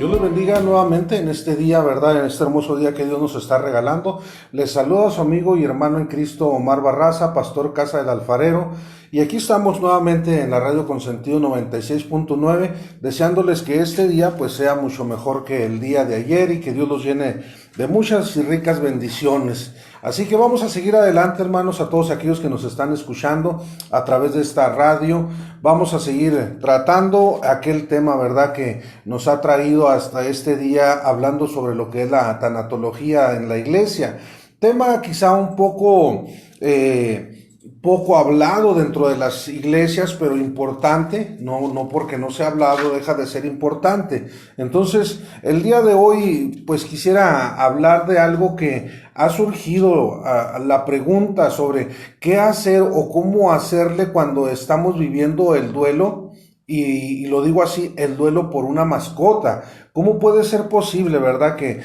Dios les bendiga nuevamente en este día, ¿verdad? En este hermoso día que Dios nos está regalando. Les saluda a su amigo y hermano en Cristo, Omar Barraza, pastor Casa del Alfarero. Y aquí estamos nuevamente en la Radio Consentido 96.9, deseándoles que este día pues sea mucho mejor que el día de ayer y que Dios los llene de muchas y ricas bendiciones. Así que vamos a seguir adelante, hermanos, a todos aquellos que nos están escuchando a través de esta radio. Vamos a seguir tratando aquel tema, ¿verdad?, que nos ha traído hasta este día, hablando sobre lo que es la tanatología en la iglesia. Tema quizá un poco hablado dentro de las iglesias, pero importante, no porque no se ha hablado deja de ser importante. Entonces, el día de hoy, pues quisiera hablar de algo que ha surgido, la pregunta sobre qué hacer o cómo hacerle cuando estamos viviendo el duelo, y lo digo así, el duelo por una mascota. ¿Cómo puede ser posible, verdad, que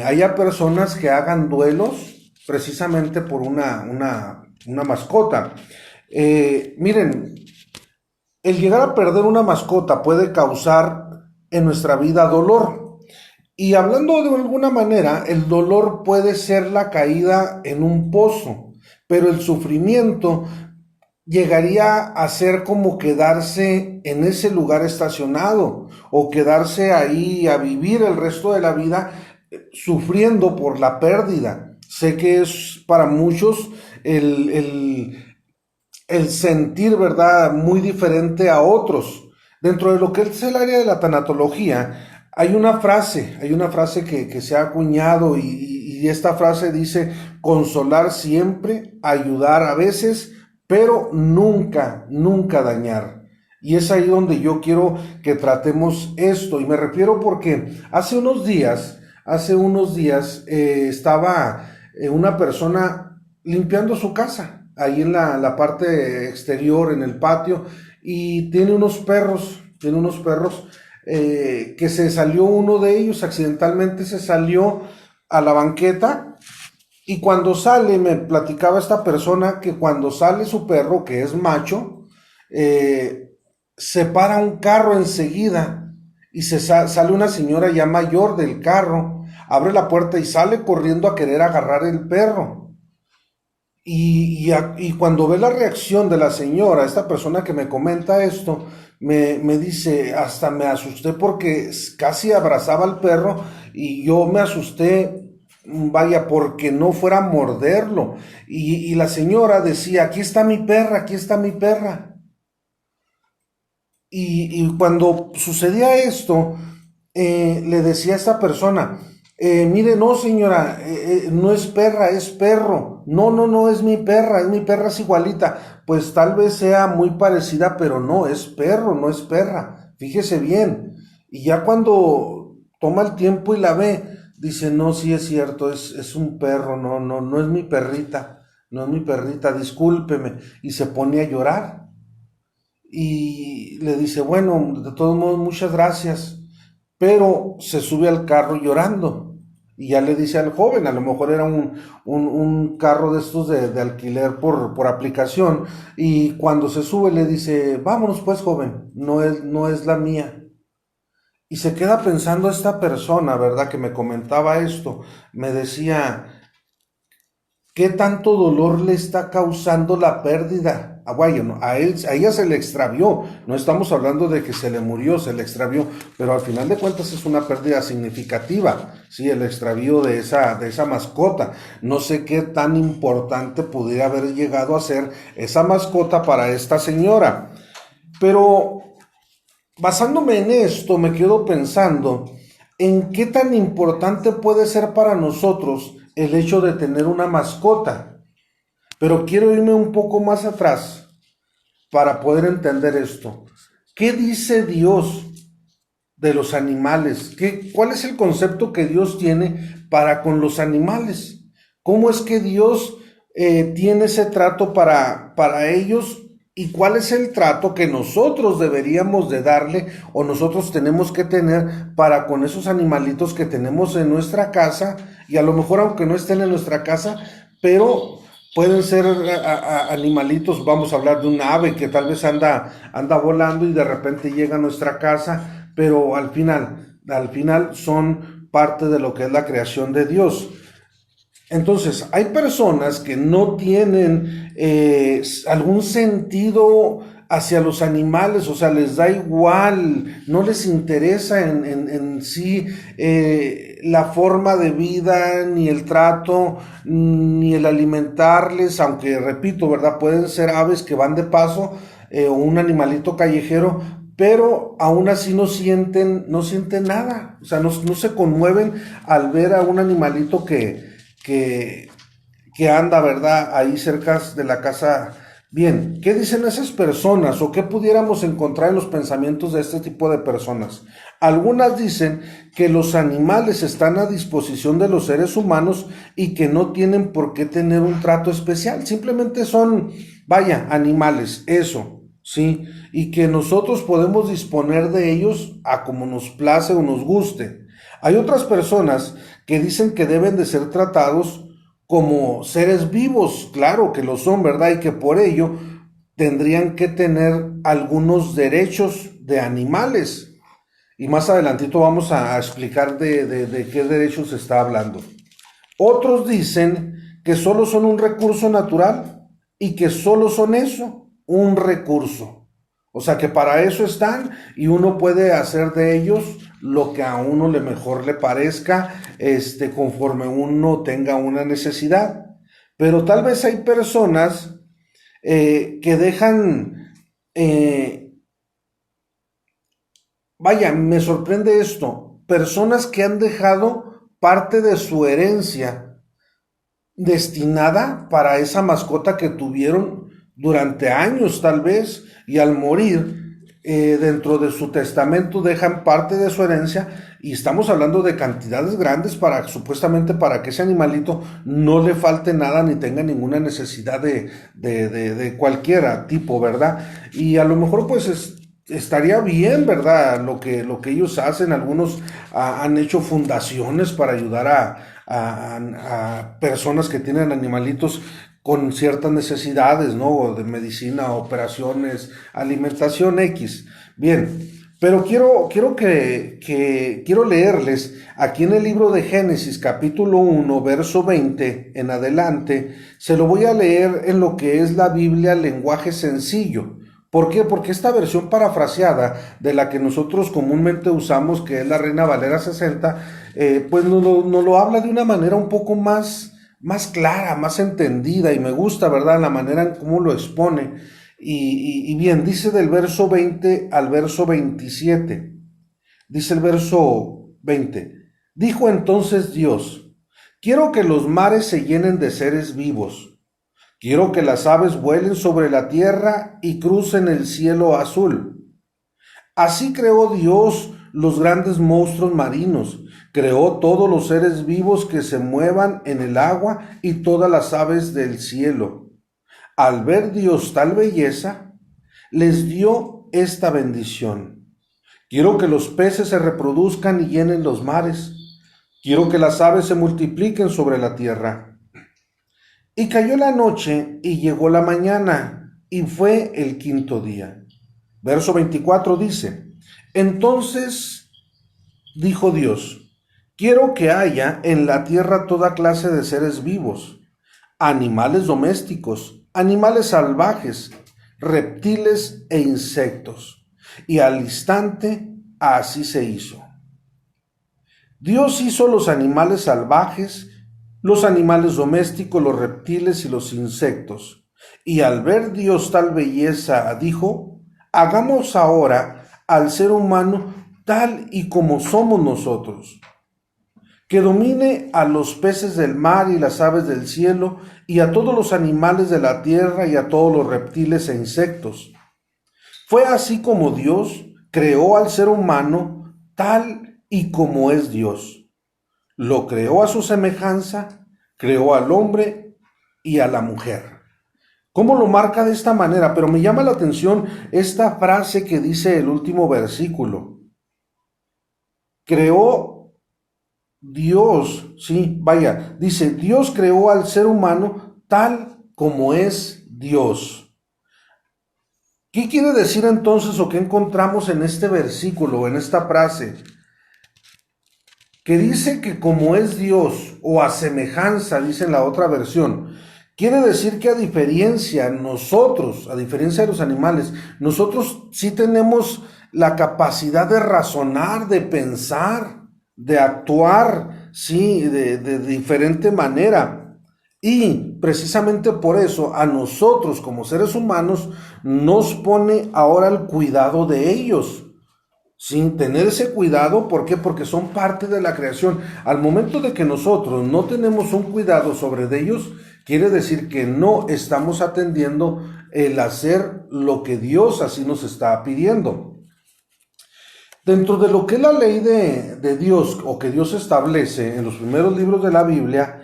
haya personas que hagan duelos precisamente por una mascota? Miren, el llegar a perder una mascota puede causar en nuestra vida dolor. Y hablando de alguna manera, el dolor puede ser la caída en un pozo, pero el sufrimiento llegaría a ser como quedarse en ese lugar estacionado o quedarse ahí a vivir el resto de la vida sufriendo por la pérdida. Sé que es para muchos el sentir, ¿verdad?, muy diferente a otros. Dentro de lo que es el área de la tanatología, hay una frase que se ha acuñado y esta frase dice: consolar siempre, ayudar a veces, pero nunca, nunca dañar. Y es ahí donde yo quiero que tratemos esto, y me refiero porque hace unos días estaba una persona limpiando su casa, ahí en la parte exterior, en el patio, y tiene unos perros, que se salió uno de ellos, accidentalmente se salió a la banqueta. Y cuando sale, me platicaba esta persona que cuando sale su perro, que es macho, se para un carro enseguida y sale una señora ya mayor del carro, abre la puerta y sale corriendo a querer agarrar el perro. Y cuando ve la reacción de la señora, esta persona que me comenta esto, me dice: hasta me asusté porque casi abrazaba al perro y yo me asusté, vaya, porque no fuera a morderlo. Y la señora decía: aquí está mi perra, aquí está mi perra. Y cuando sucedía esto, le decía a esta persona: mire, no señora, no es perra, es perro. No, es mi perra, es igualita. Pues tal vez sea muy parecida, pero no, es perro, no es perra. Fíjese bien. Y ya cuando toma el tiempo y la ve, dice: no, sí es cierto, es un perro, no es mi perrita, no es mi perrita, discúlpeme. Y se pone a llorar. Y le dice: bueno, de todos modos, muchas gracias. Pero se sube al carro llorando. Y ya le dice al joven, a lo mejor era un carro de estos de alquiler por aplicación. Y cuando se sube le dice: vámonos pues, joven, no es la mía. Y se queda pensando esta persona, ¿verdad?, que me comentaba esto. Me decía: ¿qué tanto dolor le está causando la pérdida? Bueno, a ella se le extravió, no estamos hablando de que se le murió, se le extravió, pero al final de cuentas es una pérdida significativa, sí, el extravío de esa mascota. No sé qué tan importante pudiera haber llegado a ser esa mascota para esta señora, pero basándome en esto, me quedo pensando en qué tan importante puede ser para nosotros el hecho de tener una mascota. Pero quiero irme un poco más atrás para poder entender esto. ¿Qué dice Dios de los animales? ¿Cuál es el concepto que Dios tiene para con los animales? ¿Cómo es que Dios tiene ese trato para ellos? ¿Y cuál es el trato que nosotros deberíamos de darle o nosotros tenemos que tener para con esos animalitos que tenemos en nuestra casa? Y a lo mejor aunque no estén en nuestra casa, pero pueden ser animalitos. Vamos a hablar de un ave que tal vez anda volando y de repente llega a nuestra casa, pero al final al final son parte de lo que es la creación de Dios. Entonces, hay personas que no tienen algún sentido hacia los animales, o sea, les da igual, no les interesa en sí la forma de vida, ni el trato, ni el alimentarles, aunque repito, ¿verdad? Pueden ser aves que van de paso o un animalito callejero, pero aún así no sienten nada, o sea, no se conmueven al ver a un animalito que, que anda, ¿verdad? Ahí cerca de la casa. Bien, ¿qué dicen esas personas o qué pudiéramos encontrar en los pensamientos de este tipo de personas? Algunas dicen que los animales están a disposición de los seres humanos y que no tienen por qué tener un trato especial, simplemente son, vaya, animales, eso, ¿sí? Y que nosotros podemos disponer de ellos a como nos place o nos guste. Hay otras personas que dicen que deben de ser tratados como seres vivos, claro que lo son, ¿verdad? Y que por ello tendrían que tener algunos derechos de animales. Y más adelantito vamos a explicar de qué derechos se está hablando. Otros dicen que solo son un recurso natural y que solo son eso, un recurso. O sea que para eso están y uno puede hacer de ellos lo que a uno le mejor le parezca, conforme uno tenga una necesidad. Pero tal vez hay personas que dejan, vaya, me sorprende esto, personas que han dejado parte de su herencia destinada para esa mascota que tuvieron durante años tal vez, y al morir dentro de su testamento dejan parte de su herencia, y estamos hablando de cantidades grandes para supuestamente para que ese animalito no le falte nada ni tenga ninguna necesidad de cualquier tipo, ¿verdad? Y a lo mejor pues estaría bien, ¿verdad? Lo que ellos hacen, algunos han hecho fundaciones para ayudar a personas que tienen animalitos con ciertas necesidades, ¿no? De medicina, operaciones, alimentación X. Bien, pero quiero leerles aquí en el libro de Génesis, capítulo 1, verso 20 en adelante, se lo voy a leer en lo que es la Biblia, lenguaje sencillo. ¿Por qué? Porque esta versión parafraseada de la que nosotros comúnmente usamos, que es la Reina Valera 60, pues nos lo habla de una manera un poco más clara, más entendida, y me gusta, ¿verdad?, la manera en cómo lo expone. Y bien, dice del verso 20 al verso 27. Dice el verso 20. Dijo entonces Dios: quiero que los mares se llenen de seres vivos. Quiero que las aves vuelen sobre la tierra y crucen el cielo azul. Así creó Dios los grandes monstruos marinos, creó todos los seres vivos que se muevan en el agua y todas las aves del cielo. Al ver Dios tal belleza, les dio esta bendición. Quiero que los peces se reproduzcan y llenen los mares. Quiero que las aves se multipliquen sobre la tierra. Y cayó la noche y llegó la mañana, y fue el quinto día. Verso 24 dice: entonces dijo Dios: quiero que haya en la tierra toda clase de seres vivos, animales domésticos, animales salvajes, reptiles e insectos. Y al instante así se hizo. Dios hizo los animales salvajes, los animales domésticos, los reptiles y los insectos. Y al ver Dios tal belleza, dijo: hagamos ahora al ser humano tal y como somos nosotros, que domine a los peces del mar y las aves del cielo, y a todos los animales de la tierra y a todos los reptiles e insectos. Fue así como Dios creó al ser humano tal y como es Dios. Lo creó a su semejanza, creó al hombre y a la mujer. ¿Cómo lo marca de esta manera? Pero me llama la atención esta frase que dice el último versículo. Creó Dios, sí, vaya, dice, Dios creó al ser humano tal como es Dios. ¿Qué quiere decir entonces o qué encontramos en este versículo, en esta frase? que dice que como es Dios, o a semejanza, dice en la otra versión, quiere decir que a diferencia de los animales, nosotros sí tenemos la capacidad de razonar, de pensar, de actuar, sí, de diferente manera. Y precisamente por eso a nosotros como seres humanos nos pone ahora el cuidado de ellos. Sin tener ese cuidado, ¿por qué? Porque son parte de la creación. Al momento de que nosotros no tenemos un cuidado sobre ellos, quiere decir que no estamos atendiendo el hacer lo que Dios así nos está pidiendo. Dentro de lo que es la ley de Dios o que Dios establece en los primeros libros de la Biblia,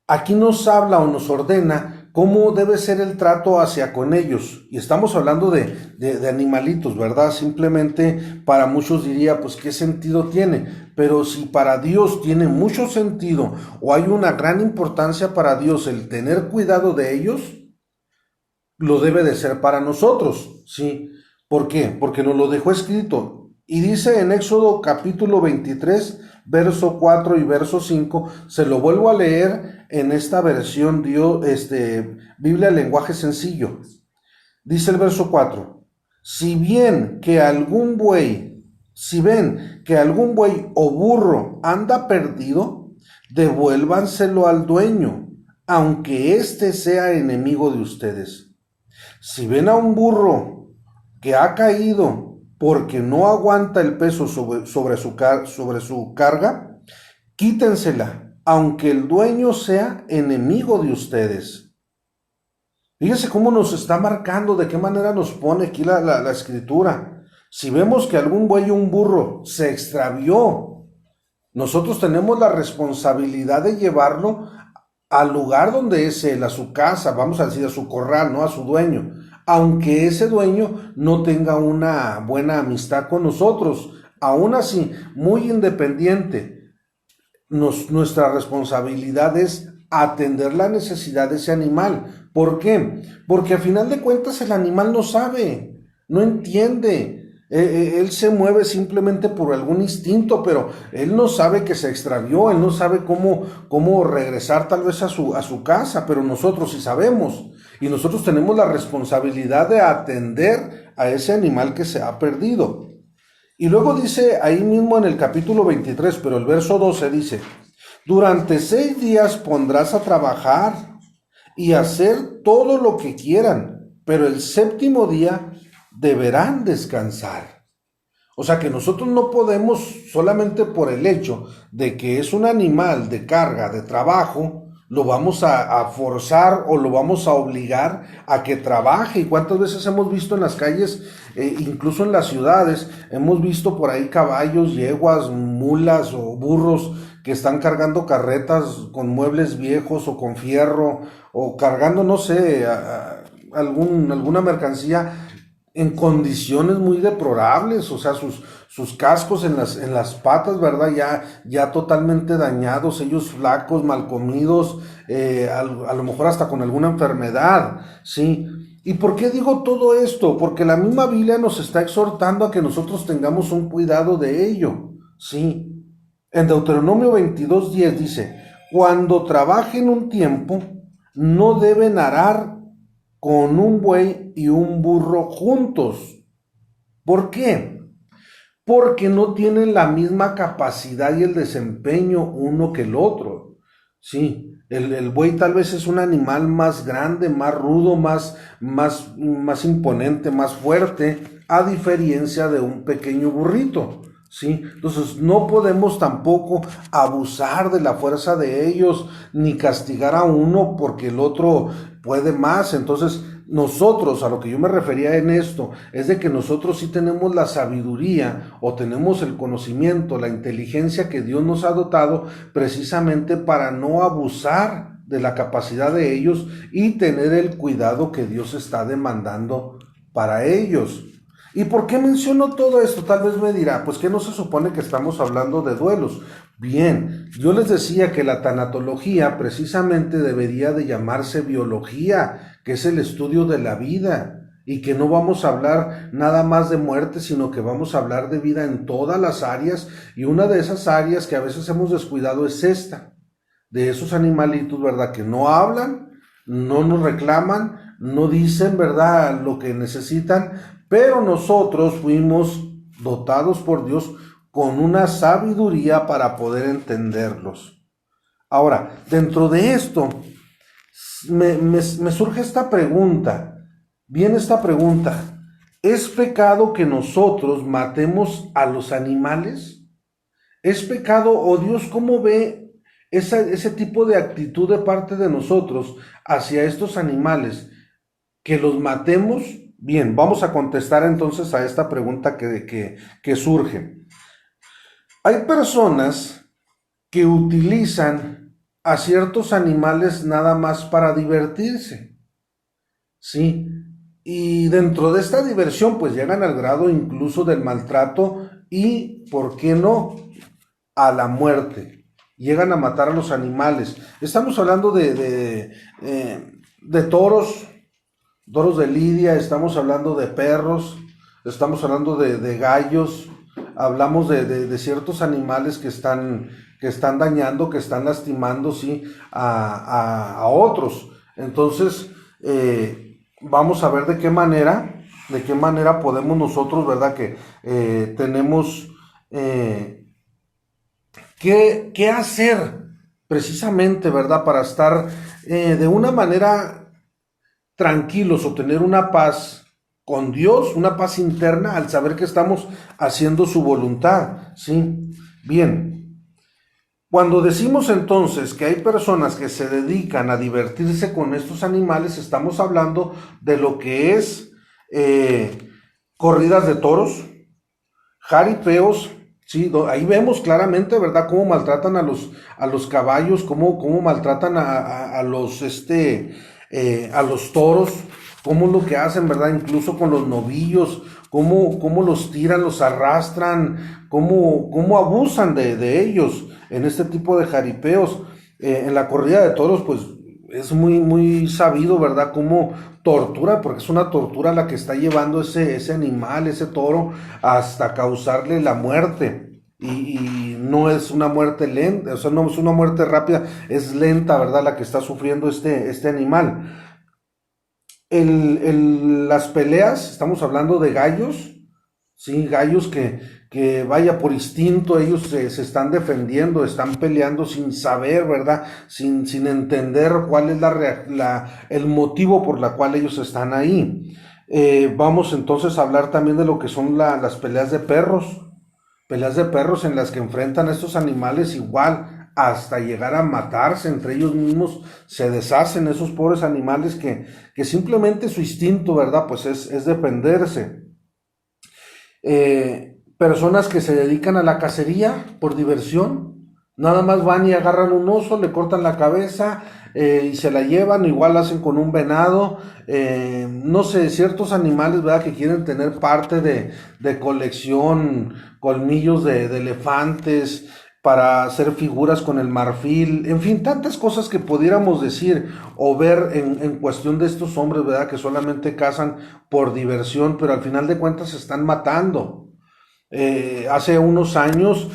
aquí nos habla o nos ordena cómo debe ser el trato hacia con ellos. Y estamos hablando de animalitos, ¿verdad? Simplemente para muchos diría, pues, ¿qué sentido tiene? Pero si para Dios tiene mucho sentido o hay una gran importancia para Dios el tener cuidado de ellos, lo debe de ser para nosotros, ¿sí? ¿Por qué? Porque nos lo dejó escrito. Y dice en Éxodo capítulo 23, verso 4 y verso 5, se lo vuelvo a leer en esta versión Biblia lenguaje sencillo. Dice el verso 4, si ven que algún buey o burro anda perdido, devuélvanselo al dueño, aunque éste sea enemigo de ustedes. Si ven a un burro que ha caído porque no aguanta el peso sobre su carga, quítensela, aunque el dueño sea enemigo de ustedes. Fíjense cómo nos está marcando, de qué manera nos pone aquí la escritura. Si vemos que algún buey o un burro se extravió, nosotros tenemos la responsabilidad de llevarlo al lugar donde es él, a su casa, vamos a decir a su corral, no a su dueño, aunque ese dueño no tenga una buena amistad con nosotros. Aún así, muy independiente, nuestra responsabilidad es atender la necesidad de ese animal. ¿Por qué? Porque a final de cuentas el animal no sabe, no entiende. Él se mueve simplemente por algún instinto, pero él no sabe que se extravió, él no sabe cómo regresar tal vez a su casa, pero nosotros sí sabemos. Y nosotros tenemos la responsabilidad de atender a ese animal que se ha perdido. Y luego dice ahí mismo en el capítulo 23, pero el verso 12 dice, durante 6 días pondrás a trabajar y hacer todo lo que quieran, pero el séptimo día deberán descansar. O sea que nosotros no podemos, solamente por el hecho de que es un animal de carga, de trabajo, lo vamos a forzar o lo vamos a obligar a que trabaje. ¿Y cuántas veces hemos visto en las calles, incluso en las ciudades, hemos visto por ahí caballos, yeguas, mulas o burros que están cargando carretas con muebles viejos o con fierro o cargando, no sé, alguna mercancía en condiciones muy deplorables, o sea, sus cascos en las patas, ¿verdad? Ya totalmente dañados, ellos flacos, mal comidos, a lo mejor hasta con alguna enfermedad, ¿sí? ¿Y por qué digo todo esto? Porque la misma Biblia nos está exhortando a que nosotros tengamos un cuidado de ello, ¿sí? En Deuteronomio 22:10 dice, cuando trabajen un tiempo, no deben arar con un buey y un burro juntos. ¿Por qué? Porque no tienen la misma capacidad y el desempeño uno que el otro. Sí, el buey tal vez es un animal más grande, más rudo, más imponente, más fuerte, a diferencia de un pequeño burrito. ¿Sí? Entonces no podemos tampoco abusar de la fuerza de ellos, ni castigar a uno porque el otro puede más. Entonces nosotros, a lo que yo me refería en esto, es de que nosotros sí tenemos la sabiduría o tenemos el conocimiento, la inteligencia que Dios nos ha dotado precisamente para no abusar de la capacidad de ellos y tener el cuidado que Dios está demandando para ellos. ¿Y por qué menciono todo esto? Tal vez me dirá, pues que no se supone que estamos hablando de duelos. Bien, yo les decía que la tanatología precisamente debería de llamarse biología, que es el estudio de la vida. y que no vamos a hablar nada más de muerte, sino que vamos a hablar de vida en todas las áreas, y una de esas áreas que a veces hemos descuidado es esta, de esos animalitos, ¿verdad? Que no hablan, no nos reclaman, no dicen, ¿verdad?, lo que necesitan, pero nosotros fuimos dotados por Dios con una sabiduría para poder entenderlos. Ahora, dentro de esto, me surge esta pregunta, viene esta pregunta: ¿es pecado que nosotros matemos a los animales? ¿Es pecado, o Dios cómo ve ese tipo de actitud de parte de nosotros hacia estos animales? ¿Que los matemos? Bien, vamos a contestar entonces a esta pregunta que surge. Hay personas que utilizan a ciertos animales nada más para divertirse, ¿sí? Y dentro de esta diversión pues llegan al grado incluso del maltrato y, ¿por qué no?, a la muerte. Llegan a matar a los animales. Estamos hablando de toros, toros de lidia, estamos hablando de perros, estamos hablando de gallos, hablamos de ciertos animales que están dañando, que están lastimando, sí, a otros. Entonces, vamos a ver de qué manera podemos nosotros, ¿verdad?, que tenemos qué hacer precisamente, ¿verdad?, para estar de una manera tranquilos, obtener una paz con Dios, una paz interna al saber que estamos haciendo su voluntad, ¿sí? Bien, cuando decimos entonces que hay personas que se dedican a divertirse con estos animales, estamos hablando de lo que es corridas de toros, jaripeos, sí, ahí vemos claramente, ¿verdad?, cómo maltratan a los caballos, cómo maltratan a los toros, cómo lo que hacen, ¿verdad?, incluso con los novillos, cómo los tiran, los arrastran, cómo abusan de ellos en este tipo de jaripeos. En la corrida de toros, pues es muy sabido, ¿verdad?, cómo tortura, porque es una tortura la que está llevando ese animal, ese toro, hasta causarle la muerte. Y no es una muerte lenta, o sea, no es una muerte rápida, es lenta, ¿verdad?, la que está sufriendo este animal. Las peleas, estamos hablando de gallos, sí, gallos que vaya por instinto, ellos se están defendiendo, están peleando sin saber, ¿verdad?, sin entender cuál es el motivo por la cual ellos están ahí. Vamos entonces a hablar también de lo que son las peleas de perros en las que enfrentan a estos animales igual, hasta llegar a matarse entre ellos mismos, se deshacen esos pobres animales que simplemente su instinto, ¿verdad?, pues es defenderse. Personas que se dedican a la cacería por diversión, nada más van y agarran un oso, le cortan la cabeza y se la llevan, igual hacen con un venado, no sé, ciertos animales, ¿verdad?, que quieren tener parte de colección, colmillos de elefantes, para hacer figuras con el marfil, en fin, tantas cosas que pudiéramos decir o ver en cuestión de estos hombres, ¿verdad?, que solamente cazan por diversión, pero al final de cuentas se están matando. Hace unos años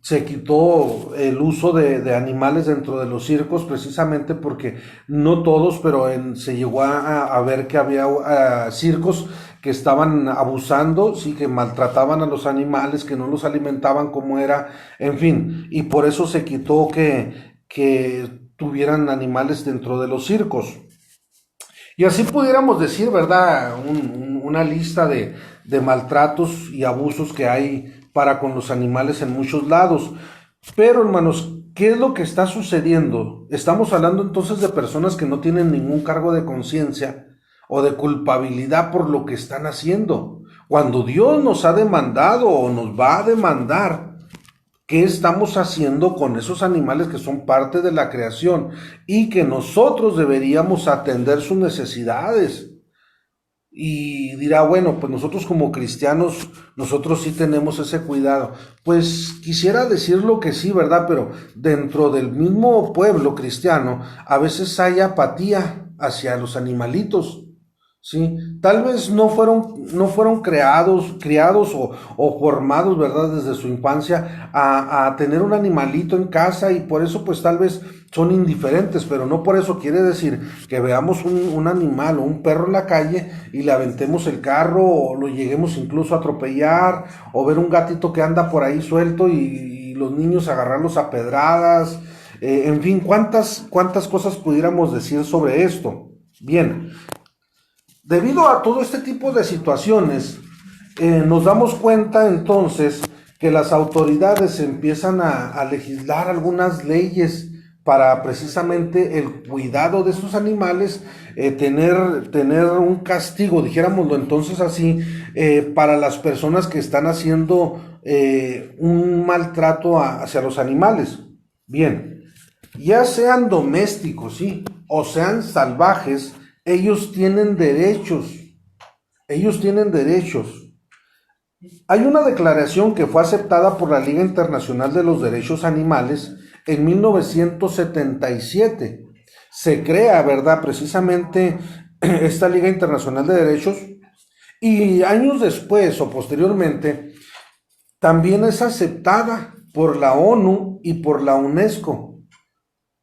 se quitó el uso de animales dentro de los circos, precisamente porque no todos, pero se llegó a ver que había circos que estaban abusando, sí, que maltrataban a los animales, que no los alimentaban como era, en fin, y por eso se quitó que tuvieran animales dentro de los circos. Y así pudiéramos decir, ¿verdad?, una lista de maltratos y abusos que hay para con los animales en muchos lados. Pero, hermanos, ¿qué es lo que está sucediendo? Estamos hablando entonces de personas que no tienen ningún cargo de conciencia o de culpabilidad por lo que están haciendo. Cuando Dios nos ha demandado o nos va a demandar, ¿qué estamos haciendo con esos animales que son parte de la creación y que nosotros deberíamos atender sus necesidades? Y dirá, bueno, pues nosotros como cristianos, nosotros sí tenemos ese cuidado. Pues quisiera decirlo que sí, ¿verdad? Pero dentro del mismo pueblo cristiano, a veces hay apatía hacia los animalitos, Sí, tal vez no fueron criados o formados, ¿verdad? Desde su infancia a tener un animalito en casa y por eso pues tal vez son indiferentes, pero no por eso quiere decir que veamos un animal o un perro en la calle y le aventemos el carro o lo lleguemos incluso a atropellar o ver un gatito que anda por ahí suelto y los niños agarrarlos a pedradas. En fin, ¿cuántas cosas pudiéramos decir sobre esto? Bien. Debido a todo este tipo de situaciones, nos damos cuenta entonces que las autoridades empiezan a legislar algunas leyes para precisamente el cuidado de estos animales, tener un castigo, dijéramoslo entonces así, para las personas que están haciendo un maltrato hacia los animales. Bien, ya sean domésticos, ¿sí? O sean salvajes, ellos tienen derechos. Ellos tienen derechos. Hay una declaración que fue aceptada por la Liga Internacional de los Derechos Animales en 1977. Se crea, ¿verdad? Precisamente esta Liga Internacional de Derechos y años después o posteriormente también es aceptada por la ONU y por la UNESCO,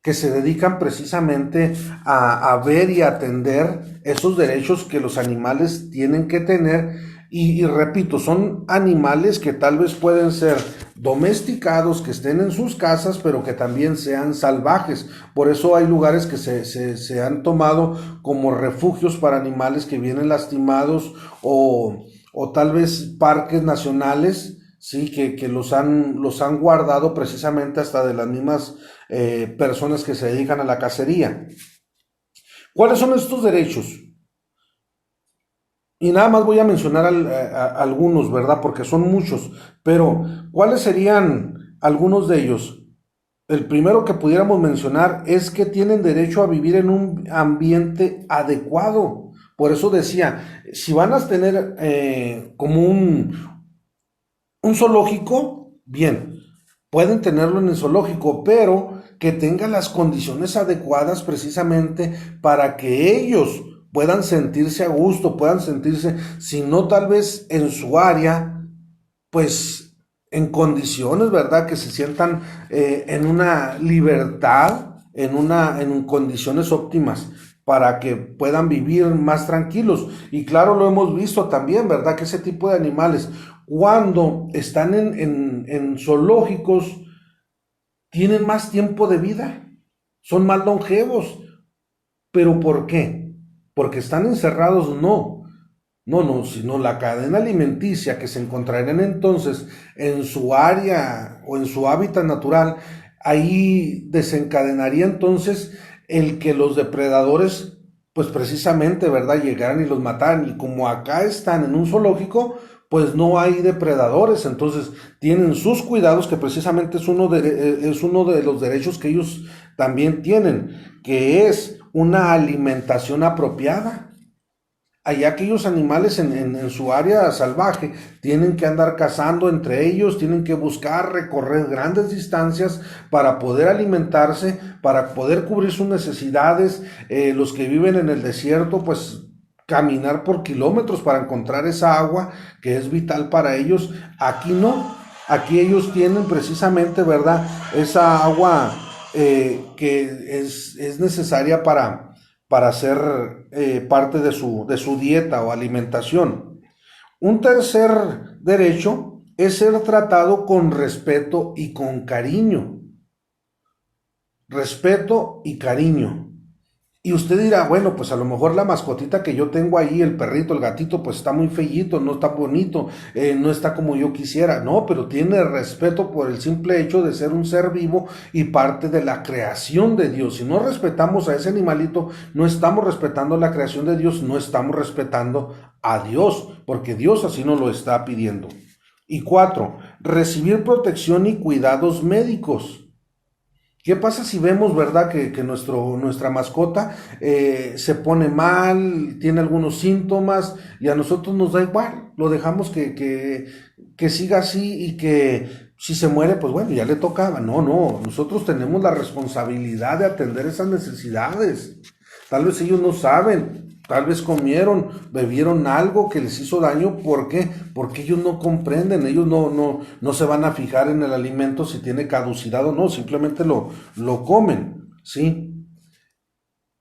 que se dedican precisamente a ver y atender esos derechos que los animales tienen que tener. Y repito, son animales que tal vez pueden ser domesticados, que estén en sus casas, pero que también sean salvajes. Por eso hay lugares que se han tomado como refugios para animales que vienen lastimados o tal vez parques nacionales. Sí, que los han guardado precisamente hasta de las mismas personas que se dedican a la cacería. ¿Cuáles son estos derechos? Y nada más voy a mencionar algunos, ¿verdad? Porque son muchos, pero ¿cuáles serían algunos de ellos? El primero que pudiéramos mencionar es que tienen derecho a vivir en un ambiente adecuado. Por eso decía, si van a tener como un zoológico, bien, pueden tenerlo en el zoológico, pero que tenga las condiciones adecuadas precisamente para que ellos puedan sentirse a gusto, puedan sentirse, si no tal vez en su área, pues en condiciones, ¿verdad? Que se sientan en una libertad, en condiciones óptimas para que puedan vivir más tranquilos. Y claro, lo hemos visto también, ¿verdad? Que ese tipo de animales, cuando están en zoológicos, tienen más tiempo de vida, son más longevos. ¿Pero por qué? Porque están encerrados, no. No, no, sino la cadena alimenticia que se encontrarían entonces en su área o en su hábitat natural, ahí desencadenaría entonces el que los depredadores, pues precisamente, ¿verdad?, llegaran y los mataran. Y como acá están en un zoológico, pues no hay depredadores, entonces tienen sus cuidados, que precisamente es uno de los derechos que ellos también tienen, que es una alimentación apropiada. Allá aquellos animales en su área salvaje tienen que andar cazando entre ellos, tienen que buscar recorrer grandes distancias para poder alimentarse, para poder cubrir sus necesidades. Los que viven en el desierto, pues caminar por kilómetros para encontrar esa agua que es vital para ellos. Aquí no, aquí ellos tienen precisamente, ¿verdad?, esa agua que es necesaria para ser parte de su dieta o alimentación. Un tercer derecho es ser tratado con respeto y con cariño. Respeto y cariño. Y usted dirá, bueno, pues a lo mejor la mascotita que yo tengo ahí, el perrito, el gatito, pues está muy feíto, no está bonito, no está como yo quisiera. No, pero tiene respeto por el simple hecho de ser un ser vivo y parte de la creación de Dios. Si no respetamos a ese animalito, no estamos respetando la creación de Dios, no estamos respetando a Dios, porque Dios así nos lo está pidiendo. Y 4, recibir protección y cuidados médicos. ¿Qué pasa si vemos, verdad, que nuestra mascota se pone mal, tiene algunos síntomas y a nosotros nos da igual? Lo dejamos que siga así y que si se muere, pues bueno, ya le tocaba. No, no, nosotros tenemos la responsabilidad de atender esas necesidades. Tal vez ellos no saben, tal vez comieron, bebieron algo que les hizo daño. ¿Por qué? Porque ellos no comprenden, ellos no se van a fijar en el alimento si tiene caducidad o no, simplemente lo comen, ¿sí?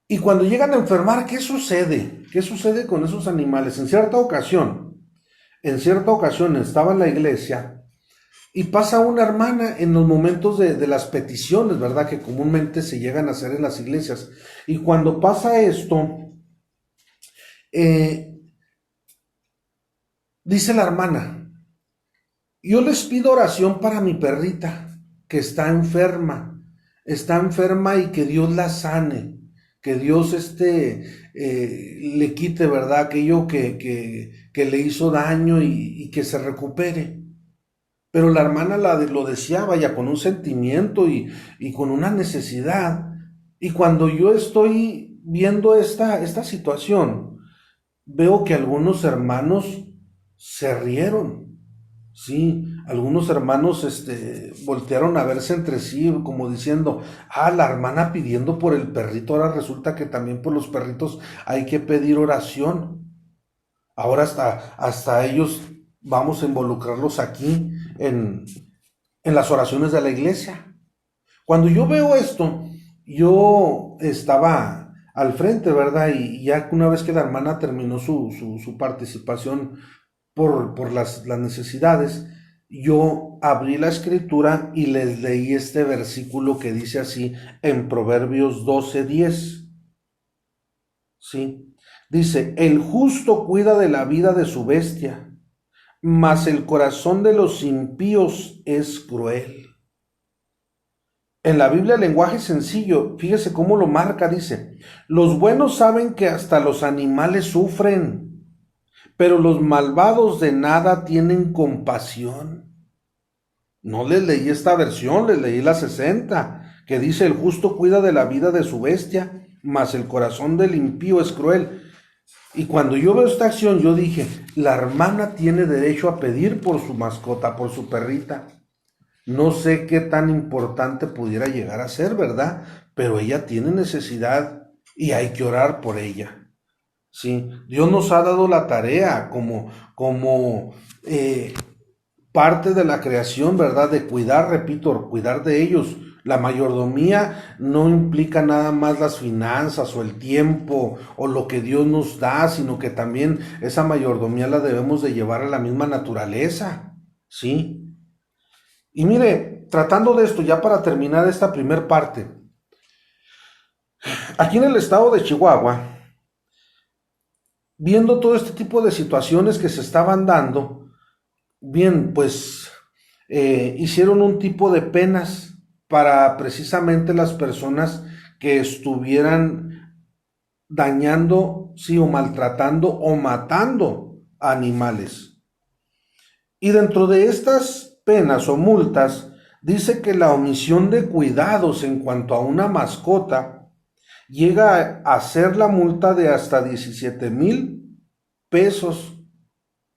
Y cuando llegan a enfermar, ¿qué sucede? ¿Qué sucede con esos animales? En cierta ocasión estaba en la iglesia y pasa una hermana en los momentos de las peticiones, ¿verdad? Que comúnmente se llegan a hacer en las iglesias. Y cuando pasa esto, dice la hermana: yo les pido oración para mi perrita que está enferma y que Dios la sane, que Dios le quite, ¿verdad? Aquello que le hizo daño y que se recupere. Pero la hermana lo decía, vaya, con un sentimiento y con una necesidad. Y cuando yo estoy viendo esta situación, veo que algunos hermanos se rieron. Sí, algunos hermanos voltearon a verse entre sí como diciendo: la hermana pidiendo por el perrito, ahora resulta que también por los perritos hay que pedir oración. Ahora hasta ellos vamos a involucrarlos aquí en las oraciones de la iglesia. Cuando yo veo esto, yo estaba al frente, ¿verdad? Y ya una vez que la hermana terminó su participación por las necesidades, yo abrí la escritura y les leí este versículo que dice así en Proverbios 12:10. ¿Sí? Dice: el justo cuida de la vida de su bestia, mas el corazón de los impíos es cruel. En la Biblia, el lenguaje sencillo, fíjese cómo lo marca, dice: los buenos saben que hasta los animales sufren, pero los malvados de nada tienen compasión. No les leí esta versión, les leí la 60, que dice: el justo cuida de la vida de su bestia, mas el corazón del impío es cruel. Y cuando yo veo esta acción, yo dije: la hermana tiene derecho a pedir por su mascota, por su perrita. No sé qué tan importante pudiera llegar a ser, ¿verdad? Pero ella tiene necesidad y hay que orar por ella. Sí, Dios nos ha dado la tarea como parte de la creación, ¿verdad? De cuidar, repito, cuidar de ellos. La mayordomía no implica nada más las finanzas o el tiempo o lo que Dios nos da, sino que también esa mayordomía la debemos de llevar a la misma naturaleza, ¿sí? Y mire, tratando de esto, ya para terminar esta primer parte, aquí en el estado de Chihuahua, viendo todo este tipo de situaciones que se estaban dando, bien, pues hicieron un tipo de penas para precisamente las personas que estuvieran dañando, sí, o maltratando o matando a animales. Y dentro de estas penas o multas, dice que la omisión de cuidados en cuanto a una mascota llega a ser la multa de hasta 17,000 pesos,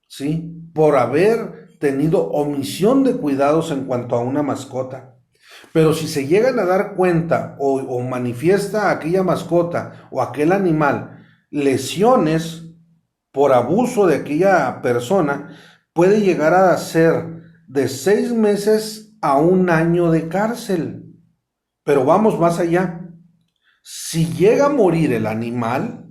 ¿sí? Por haber tenido omisión de cuidados en cuanto a una mascota. Pero si se llegan a dar cuenta o manifiesta aquella mascota o aquel animal lesiones por abuso de aquella persona, puede llegar a ser de 6 meses a 1 año de cárcel. Pero vamos más allá. Si llega a morir el animal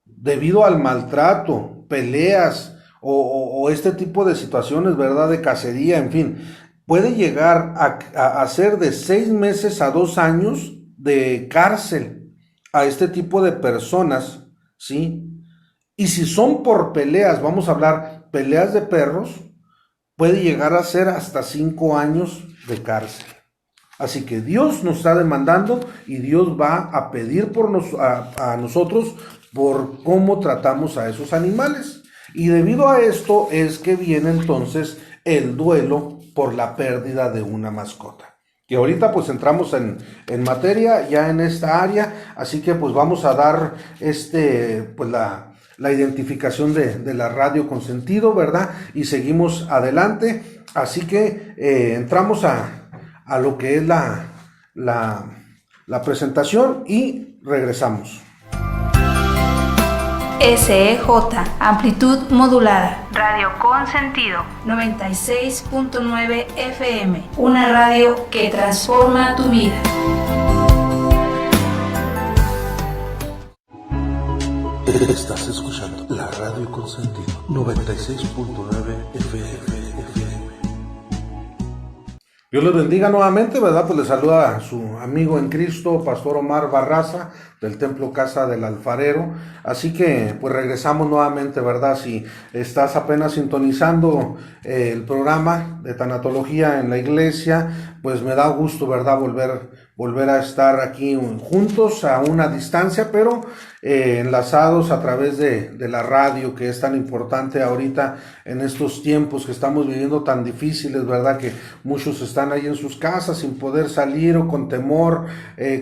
debido al maltrato, peleas o este tipo de situaciones, ¿verdad? De cacería, en fin, puede llegar a ser de 6 meses a 2 años de cárcel a este tipo de personas, ¿sí? Y si son por peleas, vamos a hablar peleas de perros, puede llegar a ser hasta 5 años de cárcel. Así que Dios nos está demandando y Dios va a pedir a nosotros por cómo tratamos a esos animales. Y debido a esto es que viene entonces el duelo por la pérdida de una mascota. Y ahorita pues entramos en materia ya en esta área, así que pues vamos a dar pues la identificación de la radio con sentido, ¿verdad? Y seguimos adelante, así que entramos a lo que es la presentación y regresamos. amplitud modulada. Radio con sentido. 96.9 FM. Una radio que transforma tu vida. Estás escuchando la radio con sentido. 96.9 FM. Dios les bendiga nuevamente, ¿verdad? Pues les saluda a su amigo en Cristo, Pastor Omar Barraza, del Templo Casa del Alfarero. Así que, pues regresamos nuevamente, ¿verdad? Si estás apenas sintonizando el programa de tanatología en la iglesia, pues me da gusto, ¿verdad? Volver a estar aquí juntos a una distancia, pero enlazados a través de la radio, que es tan importante ahorita en estos tiempos que estamos viviendo tan difíciles, ¿verdad? Que muchos están ahí en sus casas sin poder salir o con temor,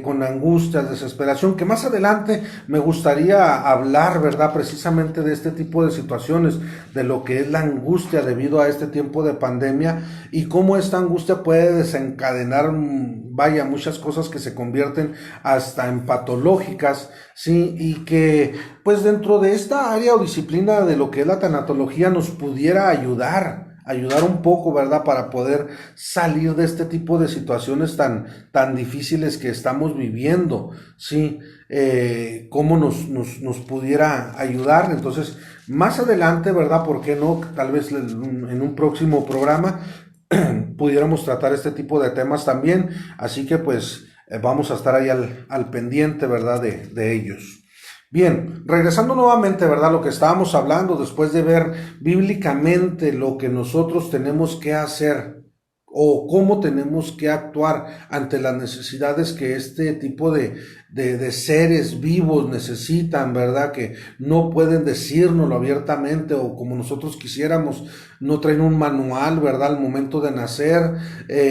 con angustias, desesperación, que más adelante me gustaría hablar, ¿verdad? Precisamente de este tipo de situaciones, de lo que es la angustia debido a este tiempo de pandemia y cómo esta angustia puede desencadenar, vaya, muchas cosas que se convierten hasta en patológicas, ¿sí? Y que pues dentro de esta área o disciplina de lo que es la tanatología nos pudiera ayudar un poco, ¿verdad? Para poder salir de este tipo de situaciones tan difíciles que estamos viviendo, ¿sí? Cómo nos pudiera ayudar. Entonces, más adelante, ¿verdad? ¿Por qué no? Tal vez en un próximo programa pudiéramos tratar este tipo de temas también, así que pues vamos a estar ahí al pendiente, ¿verdad? De ellos. Bien, regresando nuevamente, ¿verdad? Lo que estábamos hablando después de ver bíblicamente lo que nosotros tenemos que hacer o cómo tenemos que actuar ante las necesidades que este tipo de seres vivos necesitan, ¿verdad? Que no pueden decírnoslo abiertamente o como nosotros quisiéramos, no traen un manual, ¿verdad? Al momento de nacer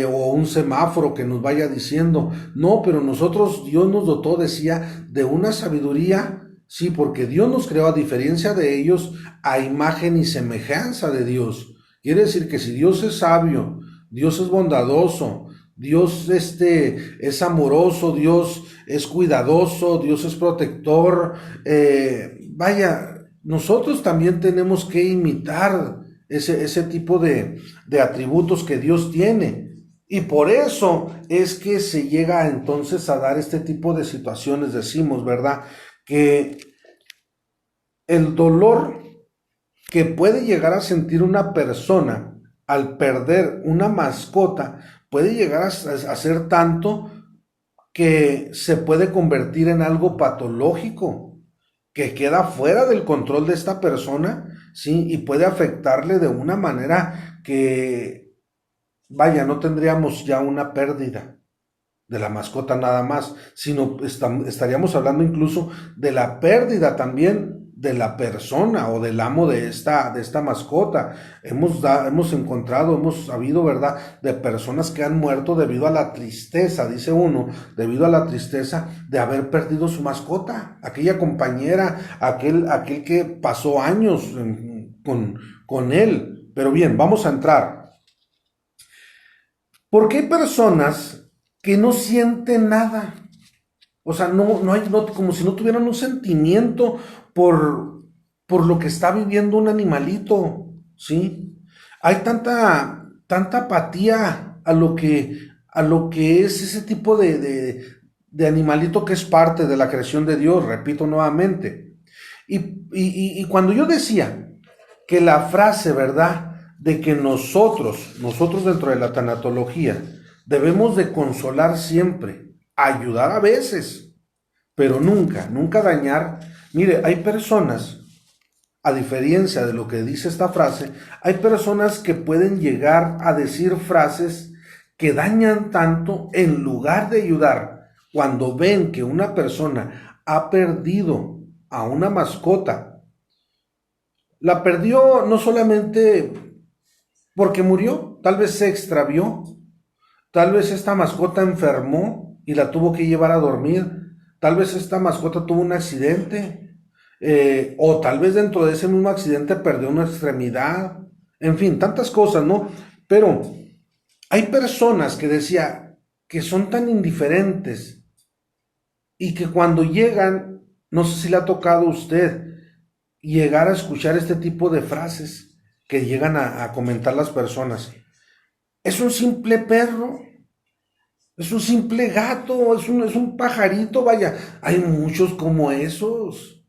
o un semáforo que nos vaya diciendo, no, pero nosotros, Dios nos dotó, decía, de una sabiduría. Sí, porque Dios nos creó, a diferencia de ellos, a imagen y semejanza de Dios. Quiere decir que si Dios es sabio, Dios es bondadoso, Dios es amoroso, Dios es cuidadoso, Dios es protector, vaya, nosotros también tenemos que imitar ese tipo de atributos que Dios tiene. Y por eso es que se llega entonces a dar este tipo de situaciones, decimos, ¿verdad? Que el dolor que puede llegar a sentir una persona al perder una mascota puede llegar a ser tanto que se puede convertir en algo patológico, que queda fuera del control de esta persona, ¿sí? Y puede afectarle de una manera que, vaya, no tendríamos ya una pérdida de la mascota nada más, sino estaríamos hablando incluso de la pérdida también de la persona o del amo de esta mascota. Hemos encontrado, hemos sabido, ¿verdad?, de personas que han muerto debido a la tristeza, dice uno, debido a la tristeza de haber perdido su mascota, aquella compañera, aquel que pasó años con él. Pero bien, vamos a entrar. Porque hay personas que no sienten nada, o sea, no hay, como si no tuvieran un sentimiento por lo que está viviendo un animalito, ¿sí? Hay tanta apatía a lo que es ese tipo de animalito que es parte de la creación de Dios, repito nuevamente. Y cuando yo decía que la frase, ¿verdad?, de que nosotros dentro de la tanatología debemos de consolar siempre, ayudar a veces, pero nunca dañar. Mire, hay personas, a diferencia de lo que dice esta frase, hay personas que pueden llegar a decir frases que dañan tanto en lugar de ayudar. Cuando ven que una persona ha perdido a una mascota, la perdió no solamente porque murió, tal vez se extravió, tal vez esta mascota enfermó y la tuvo que llevar a dormir, tal vez esta mascota tuvo un accidente, o tal vez dentro de ese mismo accidente perdió una extremidad, en fin, tantas cosas, ¿no? Pero hay personas que decía que son tan indiferentes y que cuando llegan, no sé si le ha tocado a usted, llegar a escuchar este tipo de frases que llegan a comentar las personas. Es un simple perro, es un simple gato, es un pajarito, vaya. Hay muchos como esos.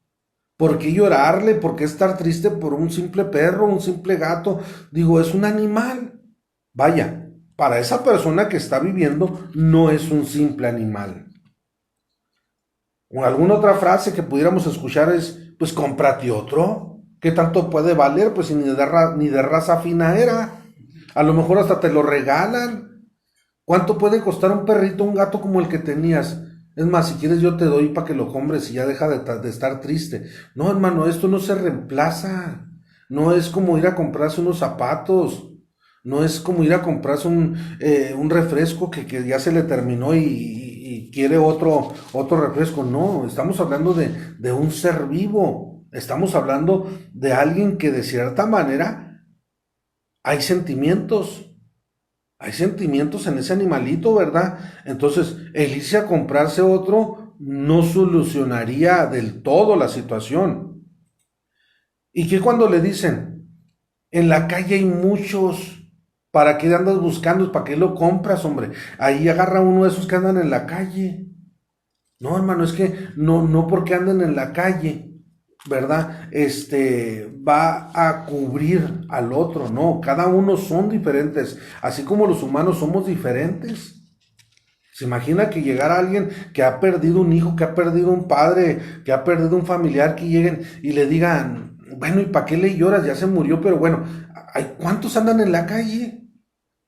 ¿Por qué llorarle? ¿Por qué estar triste por un simple perro, un simple gato? Digo, es un animal. Vaya, para esa persona que está viviendo no es un simple animal. O alguna otra frase que pudiéramos escuchar es, pues cómprate otro. ¿Qué tanto puede valer? Pues si ni de raza fina era. A lo mejor hasta te lo regalan. ¿Cuánto puede costar un perrito, un gato como el que tenías? Es más, si quieres yo te doy para que lo compres y ya deja de estar triste. No, hermano, esto no se reemplaza. No es como ir a comprarse unos zapatos. No es como ir a comprarse un refresco que ya se le terminó y quiere otro refresco. No, estamos hablando de un ser vivo. Estamos hablando de alguien que de cierta manera hay sentimientos. Hay sentimientos en ese animalito, ¿verdad? Entonces, el irse a comprarse otro no solucionaría del todo la situación. ¿Y qué cuando le dicen, en la calle hay muchos, ¿para qué andas buscando? ¿Para qué lo compras, hombre? Ahí agarra uno de esos que andan en la calle. No, hermano, es que no porque anden en la calle, ¿verdad? Va a cubrir al otro, no, cada uno son diferentes, así como los humanos somos diferentes. Se imagina que llegara alguien que ha perdido un hijo, que ha perdido un padre, que ha perdido un familiar, que lleguen y le digan, bueno, ¿y para qué le lloras? Ya se murió, pero bueno, ¿cuántos andan en la calle?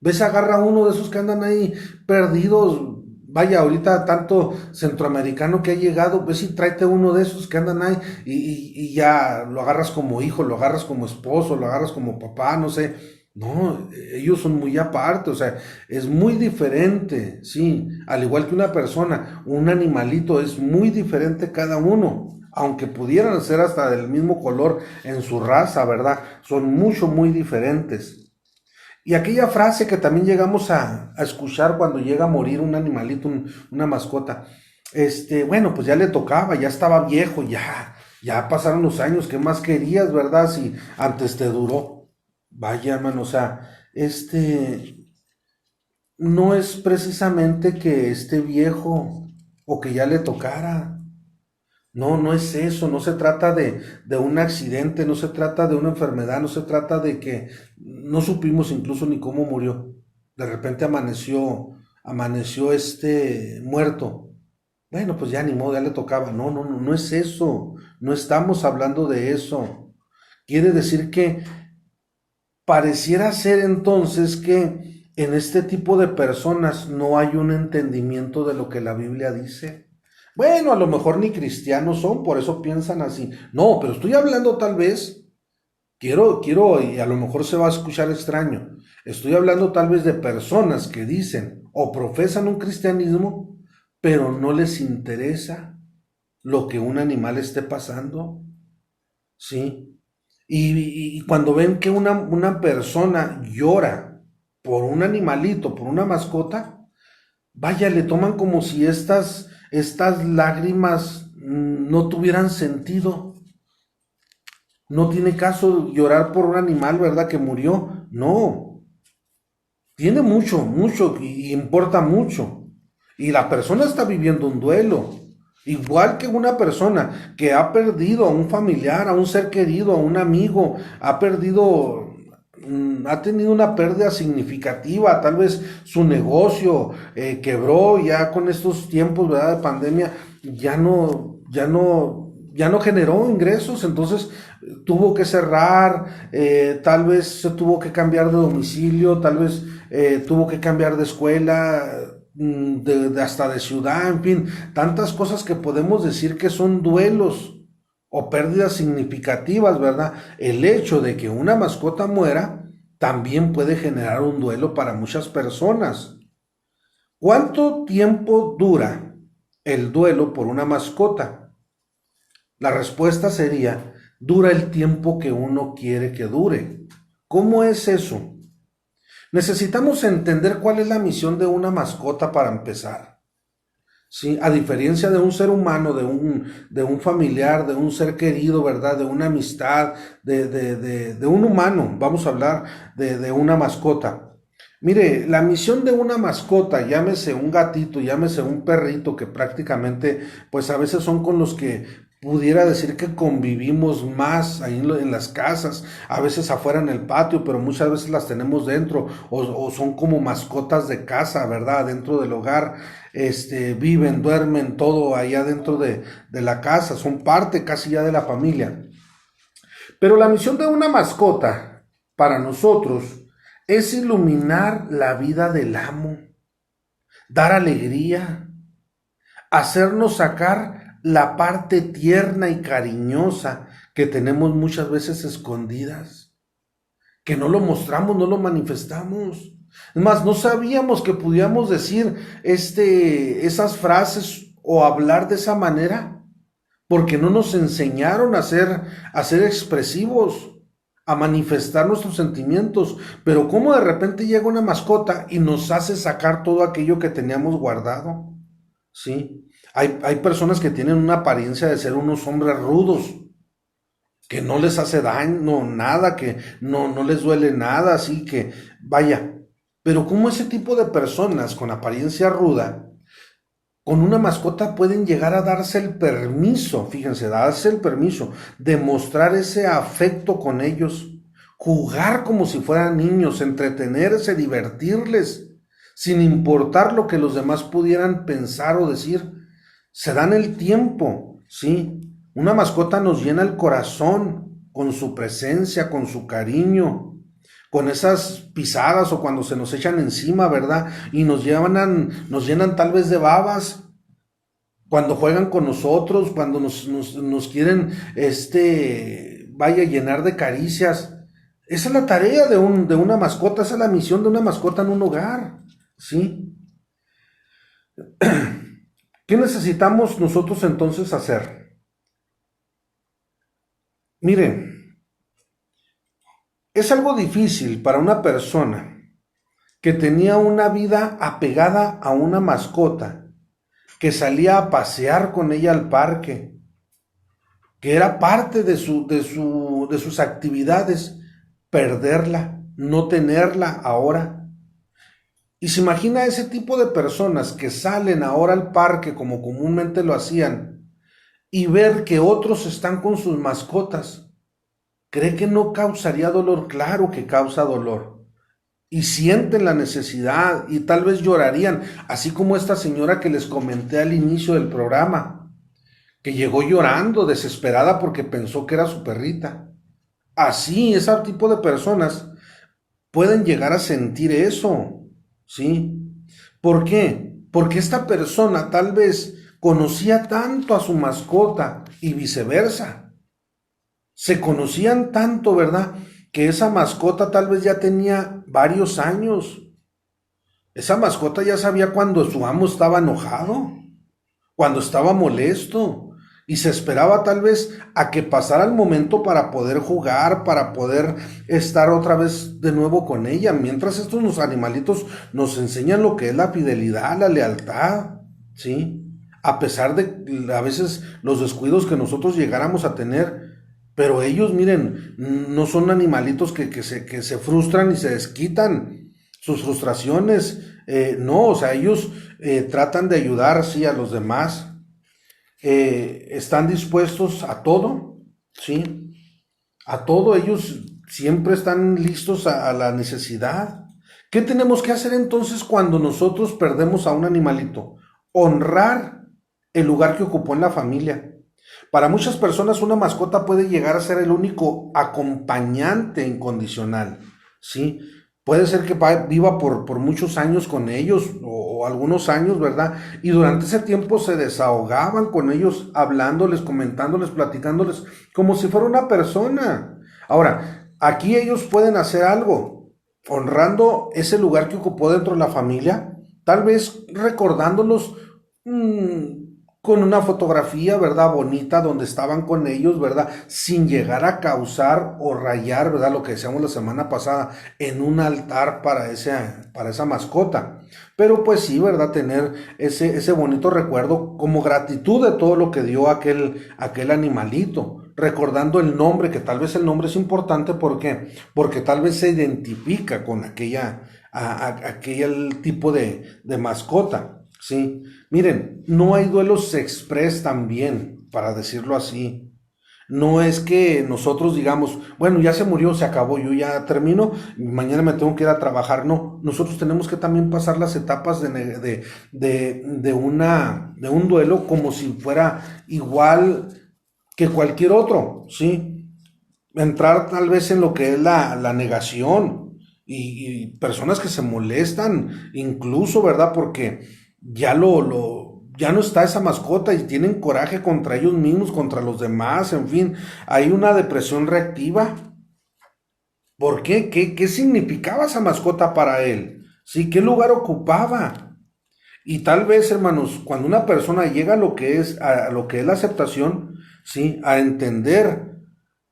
Ves, agarra uno de esos que andan ahí perdidos. Vaya, ahorita tanto centroamericano que ha llegado, ves y tráete uno de esos que andan ahí y ya lo agarras como hijo, lo agarras como esposo, lo agarras como papá, no sé. No, ellos son muy aparte, o sea, es muy diferente, sí. Al igual que una persona, un animalito es muy diferente cada uno. Aunque pudieran ser hasta del mismo color en su raza, ¿verdad? Son muy diferentes. Y aquella frase que también llegamos a escuchar cuando llega a morir un animalito, una mascota, bueno, pues ya le tocaba, ya estaba viejo, ya pasaron los años, ¿qué más querías, verdad? Si antes te duró. Vaya, hermano, o sea, no es precisamente que esté viejo o que ya le tocara. No, no es eso, no se trata de un accidente, no se trata de una enfermedad, no se trata de que no supimos incluso ni cómo murió. De repente amaneció muerto. Bueno, pues ya ni modo, ya le tocaba. No es eso. No estamos hablando de eso. Quiere decir que pareciera ser entonces que en este tipo de personas no hay un entendimiento de lo que la Biblia dice. Bueno, a lo mejor ni cristianos son, por eso piensan así. No, pero estoy hablando tal vez, quiero, y a lo mejor se va a escuchar extraño. Estoy hablando tal vez de personas que dicen o profesan un cristianismo, pero no les interesa lo que un animal esté pasando. Sí. Y cuando ven que una persona llora por un animalito, por una mascota, vaya, le toman como si estas lágrimas no tuvieran sentido. No tiene caso llorar por un animal, ¿verdad? Que murió. No. Tiene mucho, y importa mucho. Y la persona está viviendo un duelo. Igual que una persona que ha perdido a un familiar, a un ser querido, a un amigo, ha tenido una pérdida significativa, tal vez su negocio quebró ya con estos tiempos, ¿verdad? De pandemia, ya no generó ingresos, entonces tuvo que cerrar, tal vez se tuvo que cambiar de domicilio, tal vez tuvo que cambiar de escuela, hasta de ciudad, en fin, tantas cosas que podemos decir que son duelos o pérdidas significativas, ¿verdad? El hecho de que una mascota muera también puede generar un duelo para muchas personas. ¿Cuánto tiempo dura el duelo por una mascota? La respuesta sería, dura el tiempo que uno quiere que dure. ¿Cómo es eso? Necesitamos entender cuál es la misión de una mascota para empezar. Sí, a diferencia de un ser humano, de un familiar, de un ser querido, ¿verdad? De una amistad, de un humano, vamos a hablar de una mascota. Mire, la misión de una mascota, llámese un gatito, llámese un perrito, que prácticamente, pues a veces son con los que pudiera decir que convivimos más ahí en las casas, a veces afuera en el patio, pero muchas veces las tenemos dentro, o son como mascotas de casa, ¿verdad? Dentro del hogar, viven, duermen, todo allá dentro de la casa, son parte casi ya de la familia. Pero la misión de una mascota, para nosotros, es iluminar la vida del amo, dar alegría, hacernos sacar la parte tierna y cariñosa que tenemos muchas veces escondidas, que no lo mostramos, no lo manifestamos. Es más, no sabíamos que podíamos decir esas frases o hablar de esa manera, porque no nos enseñaron a ser expresivos, a manifestar nuestros sentimientos. Pero cómo de repente llega una mascota y nos hace sacar todo aquello que teníamos guardado. Sí, hay personas que tienen una apariencia de ser unos hombres rudos, que no les hace daño, no, nada, que no les duele nada, así que vaya. Pero cómo ese tipo de personas con apariencia ruda, con una mascota pueden llegar a darse el permiso, fíjense, darse el permiso de mostrar ese afecto con ellos, jugar como si fueran niños, entretenerse, divertirles, sin importar lo que los demás pudieran pensar o decir. Se dan el tiempo, ¿sí? Una mascota nos llena el corazón con su presencia, con su cariño, con esas pisadas o cuando se nos echan encima, ¿verdad? Y nos llenan tal vez de babas, cuando juegan con nosotros, cuando nos quieren, vaya, llenar de caricias. Esa es la tarea de una mascota, esa es la misión de una mascota en un hogar, ¿sí? ¿Qué necesitamos nosotros entonces hacer? Miren, es algo difícil para una persona que tenía una vida apegada a una mascota, que salía a pasear con ella al parque, que era parte de sus actividades, perderla, no tenerla ahora. Y se imagina ese tipo de personas que salen ahora al parque como comúnmente lo hacían y ver que otros están con sus mascotas. ¿Cree que no causaría dolor? Claro que causa dolor. Y sienten la necesidad y tal vez llorarían, así como esta señora que les comenté al inicio del programa, que llegó llorando, desesperada porque pensó que era su perrita. Así, ese tipo de personas pueden llegar a sentir eso, ¿sí? ¿Por qué? Porque esta persona tal vez conocía tanto a su mascota y viceversa. Se conocían tanto, ¿verdad? Que esa mascota tal vez ya tenía varios años. Esa mascota ya sabía cuando su amo estaba enojado, cuando estaba molesto, y se esperaba tal vez a que pasara el momento para poder jugar, para poder estar otra vez de nuevo con ella. Mientras estos los animalitos nos enseñan lo que es la fidelidad, la lealtad, ¿sí? A pesar de a veces los descuidos que nosotros llegáramos a tener. Pero ellos, miren, no son animalitos que se frustran y se desquitan sus frustraciones. No, o sea, ellos tratan de ayudar, sí, a los demás. Están dispuestos a todo, ¿sí? A todo, ellos siempre están listos a la necesidad. ¿Qué tenemos que hacer entonces cuando nosotros perdemos a un animalito? Honrar el lugar que ocupó en la familia. Para muchas personas una mascota puede llegar a ser el único acompañante incondicional, ¿sí? Puede ser que viva por muchos años con ellos o algunos años, ¿verdad? Y durante ese tiempo se desahogaban con ellos, hablándoles, comentándoles, platicándoles, como si fuera una persona. Ahora, aquí ellos pueden hacer algo, honrando ese lugar que ocupó dentro de la familia, tal vez recordándolos con una fotografía, ¿verdad? Bonita, donde estaban con ellos, ¿verdad? Sin llegar a causar o rayar, ¿verdad? Lo que decíamos la semana pasada, en un altar para esa mascota. Pero pues sí, ¿verdad? Tener ese bonito recuerdo como gratitud de todo lo que dio aquel animalito. Recordando el nombre, que tal vez el nombre es importante, ¿por qué? Porque tal vez se identifica con aquel tipo de mascota, ¿sí? Miren, no hay duelos express también, para decirlo así. No es que nosotros digamos, bueno, ya se murió, se acabó, yo ya termino, mañana me tengo que ir a trabajar. No, nosotros tenemos que también pasar las etapas de un duelo como si fuera igual que cualquier otro, ¿sí? Entrar tal vez en lo que es la negación y personas que se molestan, incluso, ¿verdad? Porque ya ya no está esa mascota y tienen coraje contra ellos mismos, contra los demás, en fin, hay una depresión reactiva. ¿Por qué? ¿Qué significaba esa mascota para él? ¿Sí? ¿Qué lugar ocupaba? Y tal vez, hermanos, cuando una persona llega a lo que es la aceptación, ¿sí? A entender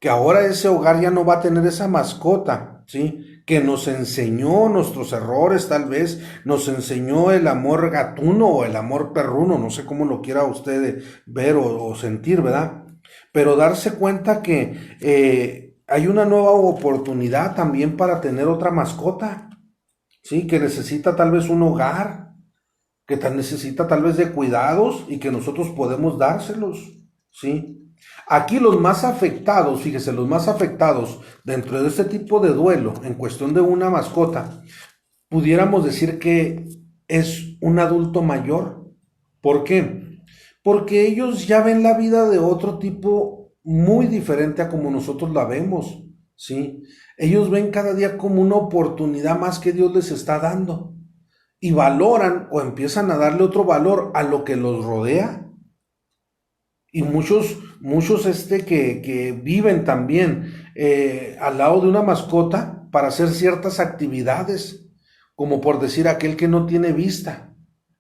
que ahora ese hogar ya no va a tener esa mascota, ¿sí? Que nos enseñó nuestros errores, tal vez, nos enseñó el amor gatuno o el amor perruno, no sé cómo lo quiera usted ver o sentir, ¿verdad? Pero darse cuenta que hay una nueva oportunidad también para tener otra mascota, ¿sí? Que necesita tal vez un hogar, que necesita tal vez de cuidados y que nosotros podemos dárselos, ¿sí? Aquí los más afectados, fíjese, los más afectados dentro de este tipo de duelo en cuestión de una mascota, pudiéramos decir que es un adulto mayor. ¿Por qué? Porque ellos ya ven la vida de otro tipo muy diferente a como nosotros la vemos, ¿sí? Ellos ven cada día como una oportunidad más que Dios les está dando y valoran o empiezan a darle otro valor a lo que los rodea. Y muchos que viven también al lado de una mascota para hacer ciertas actividades, como por decir aquel que no tiene vista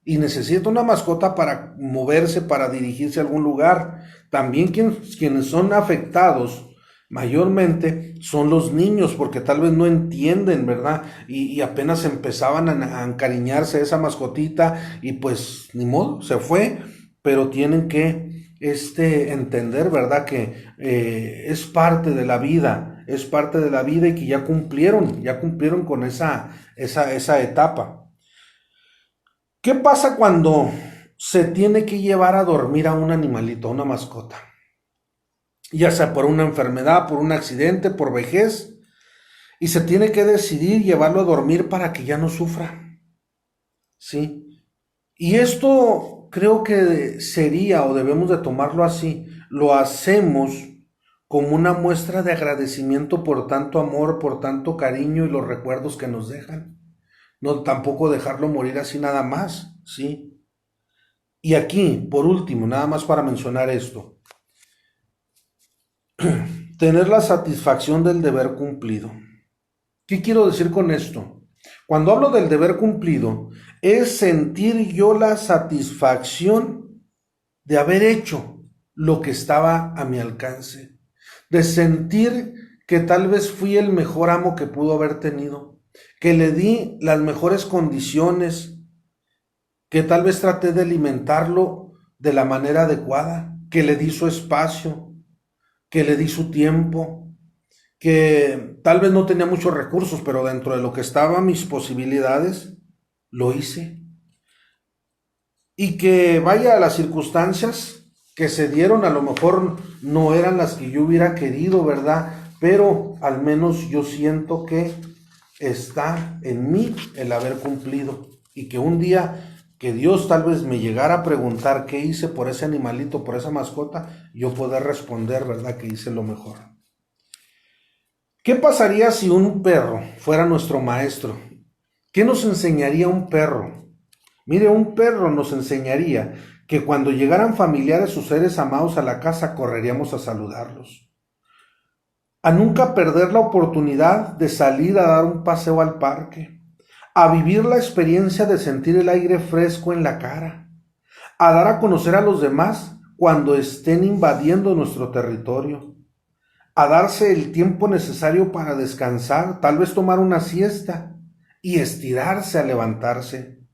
y necesita una mascota para moverse, para dirigirse a algún lugar. También quienes son afectados mayormente son los niños, porque tal vez no entienden, ¿verdad? Y apenas empezaban a encariñarse a esa mascotita y pues ni modo, se fue, pero tienen que entender, ¿verdad? Que es parte de la vida, y que ya cumplieron con esa etapa. ¿Qué pasa cuando se tiene que llevar a dormir a un animalito, a una mascota? Ya sea por una enfermedad, por un accidente, por vejez, y se tiene que decidir llevarlo a dormir para que ya no sufra, ¿sí? Y esto creo que sería, o debemos de tomarlo así, lo hacemos como una muestra de agradecimiento por tanto amor, por tanto cariño y los recuerdos que nos dejan. No tampoco dejarlo morir así nada más, ¿sí? Y aquí, por último, nada más para mencionar esto, tener la satisfacción del deber cumplido. ¿Qué quiero decir con esto? Cuando hablo del deber cumplido, es sentir yo la satisfacción de haber hecho lo que estaba a mi alcance, de sentir que tal vez fui el mejor amo que pudo haber tenido, que le di las mejores condiciones, que tal vez traté de alimentarlo de la manera adecuada, que le di su espacio, que le di su tiempo, que tal vez no tenía muchos recursos, pero dentro de lo que estaban mis posibilidades, lo hice. Y que vaya, las circunstancias que se dieron a lo mejor no eran las que yo hubiera querido, ¿verdad? Pero al menos yo siento que está en mí el haber cumplido y que un día que Dios tal vez me llegara a preguntar qué hice por ese animalito, por esa mascota, yo poder responder, ¿verdad? Que hice lo mejor. ¿Qué pasaría si un perro fuera nuestro maestro? ¿Qué nos enseñaría un perro? Mire, un perro nos enseñaría que cuando llegaran familiares o seres amados a la casa, correríamos a saludarlos. A nunca perder la oportunidad de salir a dar un paseo al parque, a vivir la experiencia de sentir el aire fresco en la cara, a dar a conocer a los demás cuando estén invadiendo nuestro territorio, a darse el tiempo necesario para descansar, tal vez tomar una siesta y estirarse a levantarse,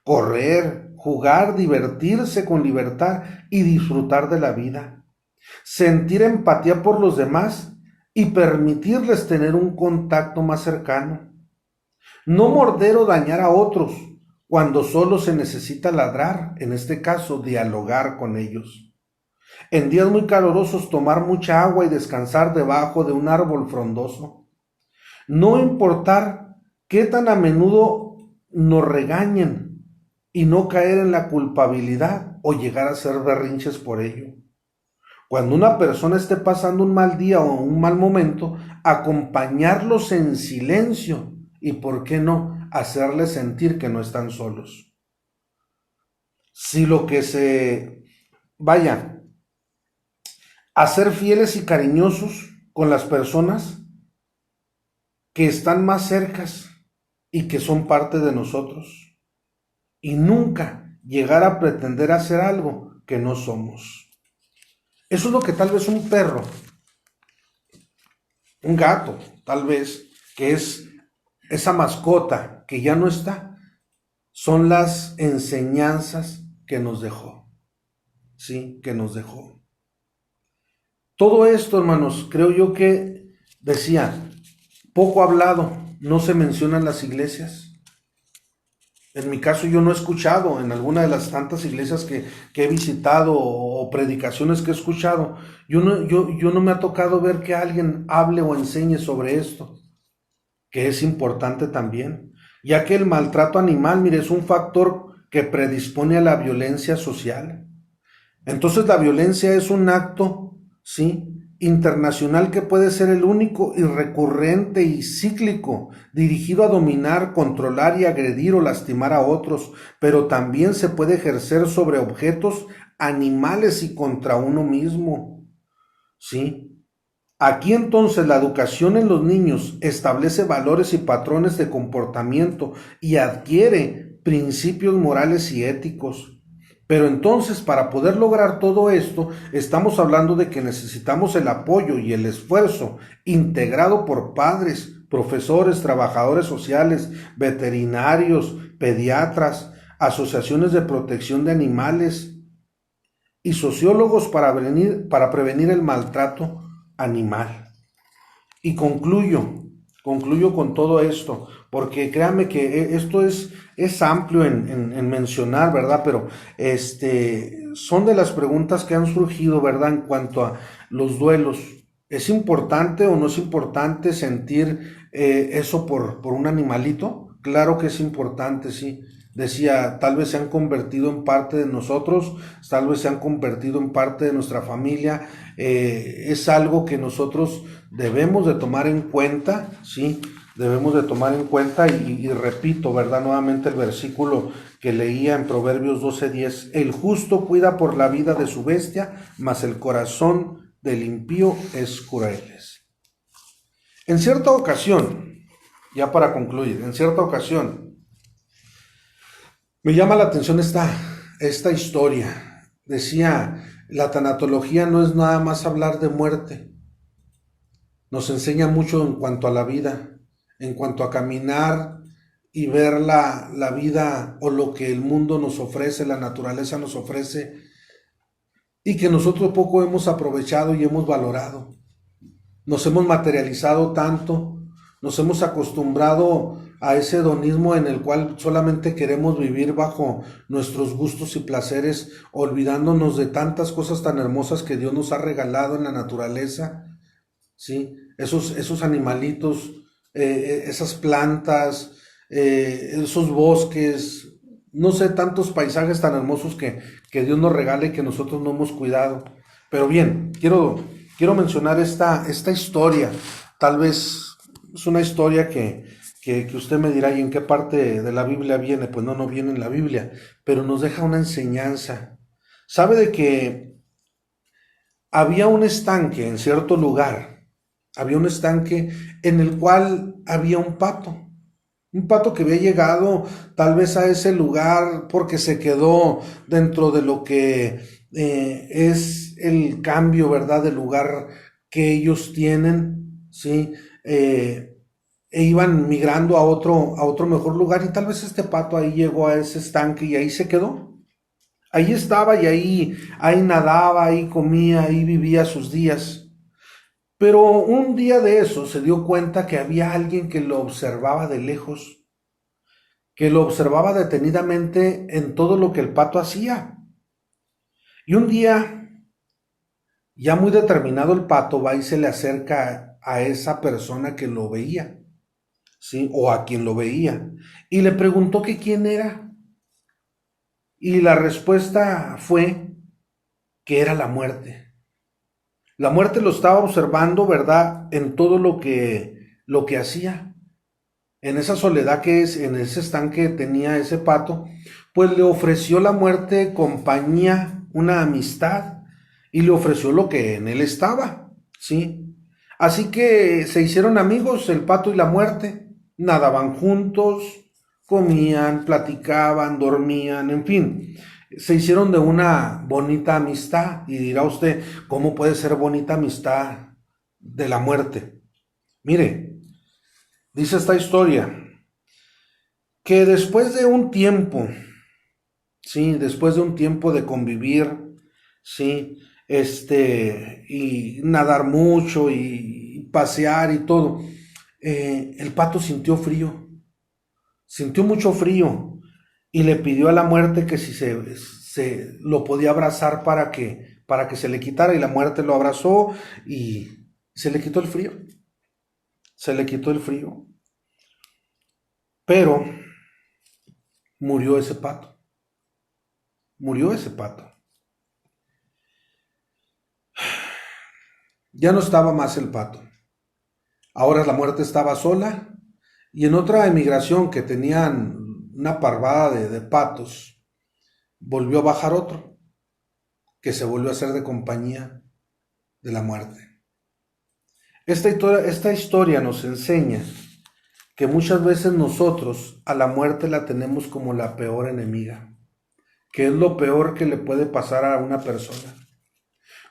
correr, jugar, divertirse con libertad y disfrutar de la vida, sentir empatía por los demás y permitirles tener un contacto más cercano, no morder o dañar a otros cuando solo se necesita ladrar, en este caso dialogar con ellos. En días muy calurosos tomar mucha agua y descansar debajo de un árbol frondoso. No importar qué tan a menudo nos regañen y no caer en la culpabilidad o llegar a hacer berrinches por ello. Cuando una persona esté pasando un mal día o un mal momento, acompañarlos en silencio y, ¿por qué no?, hacerles sentir que no están solos. Si lo que a ser fieles y cariñosos con las personas que están más cercas y que son parte de nosotros, y nunca llegar a pretender hacer algo que no somos. Eso es lo que tal vez un perro, un gato, tal vez, que es esa mascota que ya no está, son las enseñanzas que nos dejó, ¿sí? Que nos dejó. Todo esto, hermanos, creo yo que decía, poco hablado, no se menciona en las iglesias. En mi caso yo no he escuchado en alguna de las tantas iglesias que he visitado o predicaciones que he escuchado, yo no me ha tocado ver que alguien hable o enseñe sobre esto, que es importante también, ya que el maltrato animal, mire, es un factor que predispone a la violencia social. Entonces la violencia es un acto, ¿sí?, internacional que puede ser el único y recurrente y cíclico, dirigido a dominar, controlar y agredir o lastimar a otros, pero también se puede ejercer sobre objetos, animales y contra uno mismo, ¿sí? Aquí entonces la educación en los niños establece valores y patrones de comportamiento y adquiere principios morales y éticos. Pero entonces, para poder lograr todo esto, estamos hablando de que necesitamos el apoyo y el esfuerzo integrado por padres, profesores, trabajadores sociales, veterinarios, pediatras, asociaciones de protección de animales y sociólogos para prevenir el maltrato animal. Y concluyo con todo esto, porque créanme que esto es amplio en mencionar, ¿verdad? Pero son de las preguntas que han surgido, ¿verdad? En cuanto a los duelos. ¿Es importante o no es importante sentir eso por un animalito? Claro que es importante, sí. Decía, tal vez se han convertido en parte de nosotros, tal vez se han convertido en parte de nuestra familia. Es algo que nosotros debemos de tomar en cuenta, ¿sí? Debemos de tomar en cuenta y repito, ¿verdad? Nuevamente el versículo que leía en Proverbios 12:10, el justo cuida por la vida de su bestia, mas el corazón del impío es cruel. En cierta ocasión, ya para concluir, en cierta ocasión, me llama la atención esta historia. Decía, la tanatología no es nada más hablar de muerte. Nos enseña mucho en cuanto a la vida, en cuanto a caminar y ver la vida o lo que el mundo nos ofrece, la naturaleza nos ofrece, y que nosotros poco hemos aprovechado y hemos valorado. Nos hemos materializado tanto, nos hemos acostumbrado a ese hedonismo en el cual solamente queremos vivir bajo nuestros gustos y placeres, olvidándonos de tantas cosas tan hermosas que Dios nos ha regalado en la naturaleza, ¿sí? Esos animalitos, esas plantas, esos bosques, no sé, tantos paisajes tan hermosos que Dios nos regala y que nosotros no hemos cuidado. Pero bien, quiero mencionar esta historia. Tal vez es una historia que usted me dirá, ¿y en qué parte de la Biblia viene? Pues no viene en la Biblia, pero nos deja una enseñanza. ¿Sabe de que había un estanque en cierto lugar? Había un estanque en el cual había un pato. Un pato que había llegado tal vez a ese lugar porque se quedó dentro de lo que es el cambio, ¿verdad? Del lugar que ellos tienen, ¿sí? E iban migrando a otro mejor lugar, y tal vez este pato ahí llegó a ese estanque y ahí se quedó. Ahí estaba y ahí nadaba, ahí comía, ahí vivía sus días. Pero un día de eso se dio cuenta que había alguien que lo observaba de lejos, que lo observaba detenidamente en todo lo que el pato hacía. Y un día, ya muy determinado, el pato va y se le acerca a esa persona que lo veía, ¿sí? O a quien lo veía, y le preguntó que quién era. Y la respuesta fue que era la muerte. La muerte lo estaba observando, ¿verdad? En todo lo que hacía. En esa soledad que es, en ese estanque tenía ese pato, pues le ofreció la muerte compañía, una amistad, y le ofreció lo que en él estaba, ¿sí? Así que se hicieron amigos el pato y la muerte, nadaban juntos, comían, platicaban, dormían, en fin, se hicieron de una bonita amistad. Y dirá usted, ¿cómo puede ser bonita amistad de la muerte? Mire, dice esta historia que después de un tiempo, sí, después de un tiempo de convivir, sí, y nadar mucho y pasear y todo, el pato sintió frío, sintió mucho frío, y le pidió a la muerte que si se lo podía abrazar para que se le quitara, y la muerte lo abrazó y se le quitó el frío, se le quitó el frío. Pero murió ese pato, murió ese pato. Ya no estaba más el pato. Ahora la muerte estaba sola, y en otra emigración que tenían una parvada de patos, volvió a bajar otro, que se volvió a hacer de compañía de la muerte. Esta historia nos enseña que muchas veces nosotros a la muerte la tenemos como la peor enemiga, que es lo peor que le puede pasar a una persona.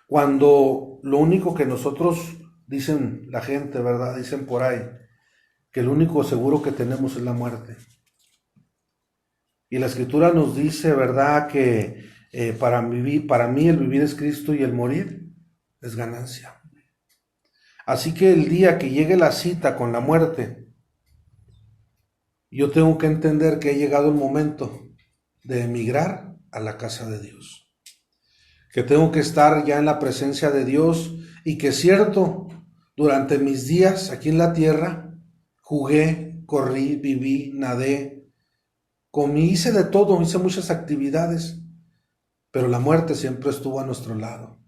Cuando lo único que nosotros, dicen la gente, ¿verdad? Dicen por ahí, que lo único seguro que tenemos es la muerte. Y la Escritura nos dice, ¿verdad?, que para mí el vivir es Cristo y el morir es ganancia. Así que el día que llegue la cita con la muerte, yo tengo que entender que ha llegado el momento de emigrar a la casa de Dios. Que tengo que estar ya en la presencia de Dios, y que es cierto, durante mis días aquí en la tierra, jugué, corrí, viví, nadé, comí, hice de todo, hice muchas actividades, pero la muerte siempre estuvo a nuestro lado.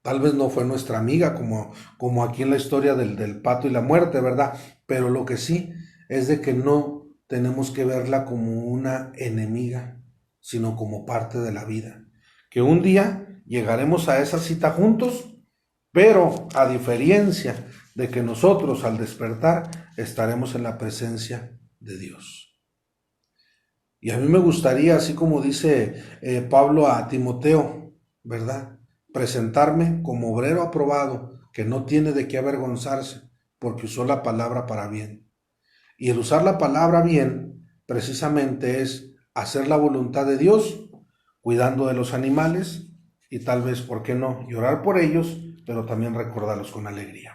Tal vez no fue nuestra amiga como aquí en la historia del pato y la muerte, ¿verdad? Pero lo que sí es de que no tenemos que verla como una enemiga, sino como parte de la vida. Que un día llegaremos a esa cita juntos, pero a diferencia de que nosotros al despertar estaremos en la presencia de Dios. Y a mí me gustaría, así como dice Pablo a Timoteo, ¿verdad?, presentarme como obrero aprobado, que no tiene de qué avergonzarse, porque usó la palabra para bien. Y el usar la palabra bien, precisamente es hacer la voluntad de Dios, cuidando de los animales, y tal vez, ¿por qué no?, llorar por ellos, pero también recordarlos con alegría.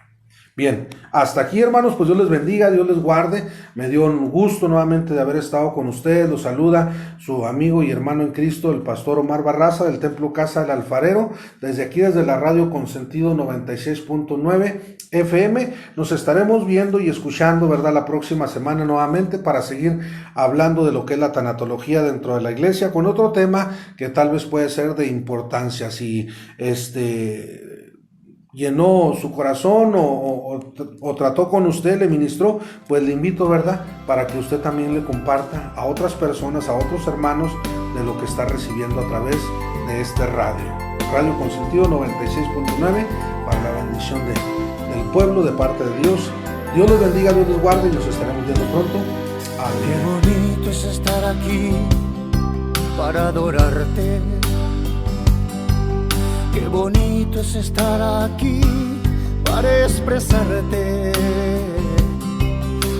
Bien, hasta aquí, hermanos, pues Dios les bendiga, Dios les guarde. Me dio un gusto nuevamente de haber estado con ustedes. Los saluda su amigo y hermano en Cristo, el pastor Omar Barraza, del Templo Casa del Alfarero, desde aquí, desde la Radio Consentido 96.9 FM. Nos estaremos viendo y escuchando, ¿verdad?, la próxima semana nuevamente, para seguir hablando de lo que es la tanatología dentro de la iglesia, con otro tema que tal vez puede ser de importancia. Si llenó su corazón o trató con usted, le ministró, pues le invito, ¿verdad?, para que usted también le comparta a otras personas, a otros hermanos, de lo que está recibiendo a través de este Radio Consentido 96.9, para la bendición del pueblo, de parte de Dios. Dios les bendiga, Dios les guarde, y nos estaremos viendo pronto, Qué bonito es estar aquí para adorarte. Qué bonito es estar aquí para expresarte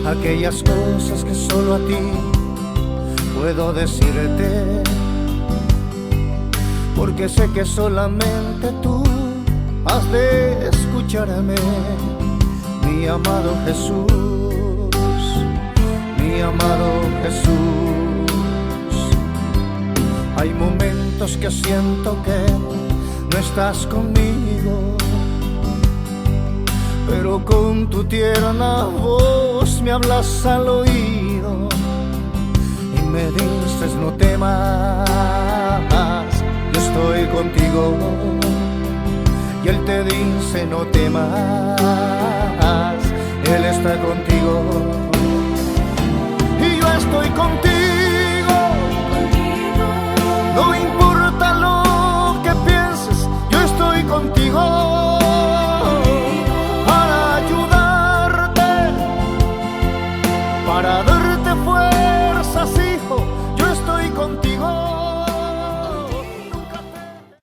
aquellas cosas que solo a ti puedo decirte, porque sé que solamente tú has de escucharme, mi amado Jesús, mi amado Jesús. Hay momentos que siento que no estás conmigo, pero con tu tierna voz me hablas al oído y me dices no temas, yo estoy contigo. Y Él te dice no temas, Él está contigo.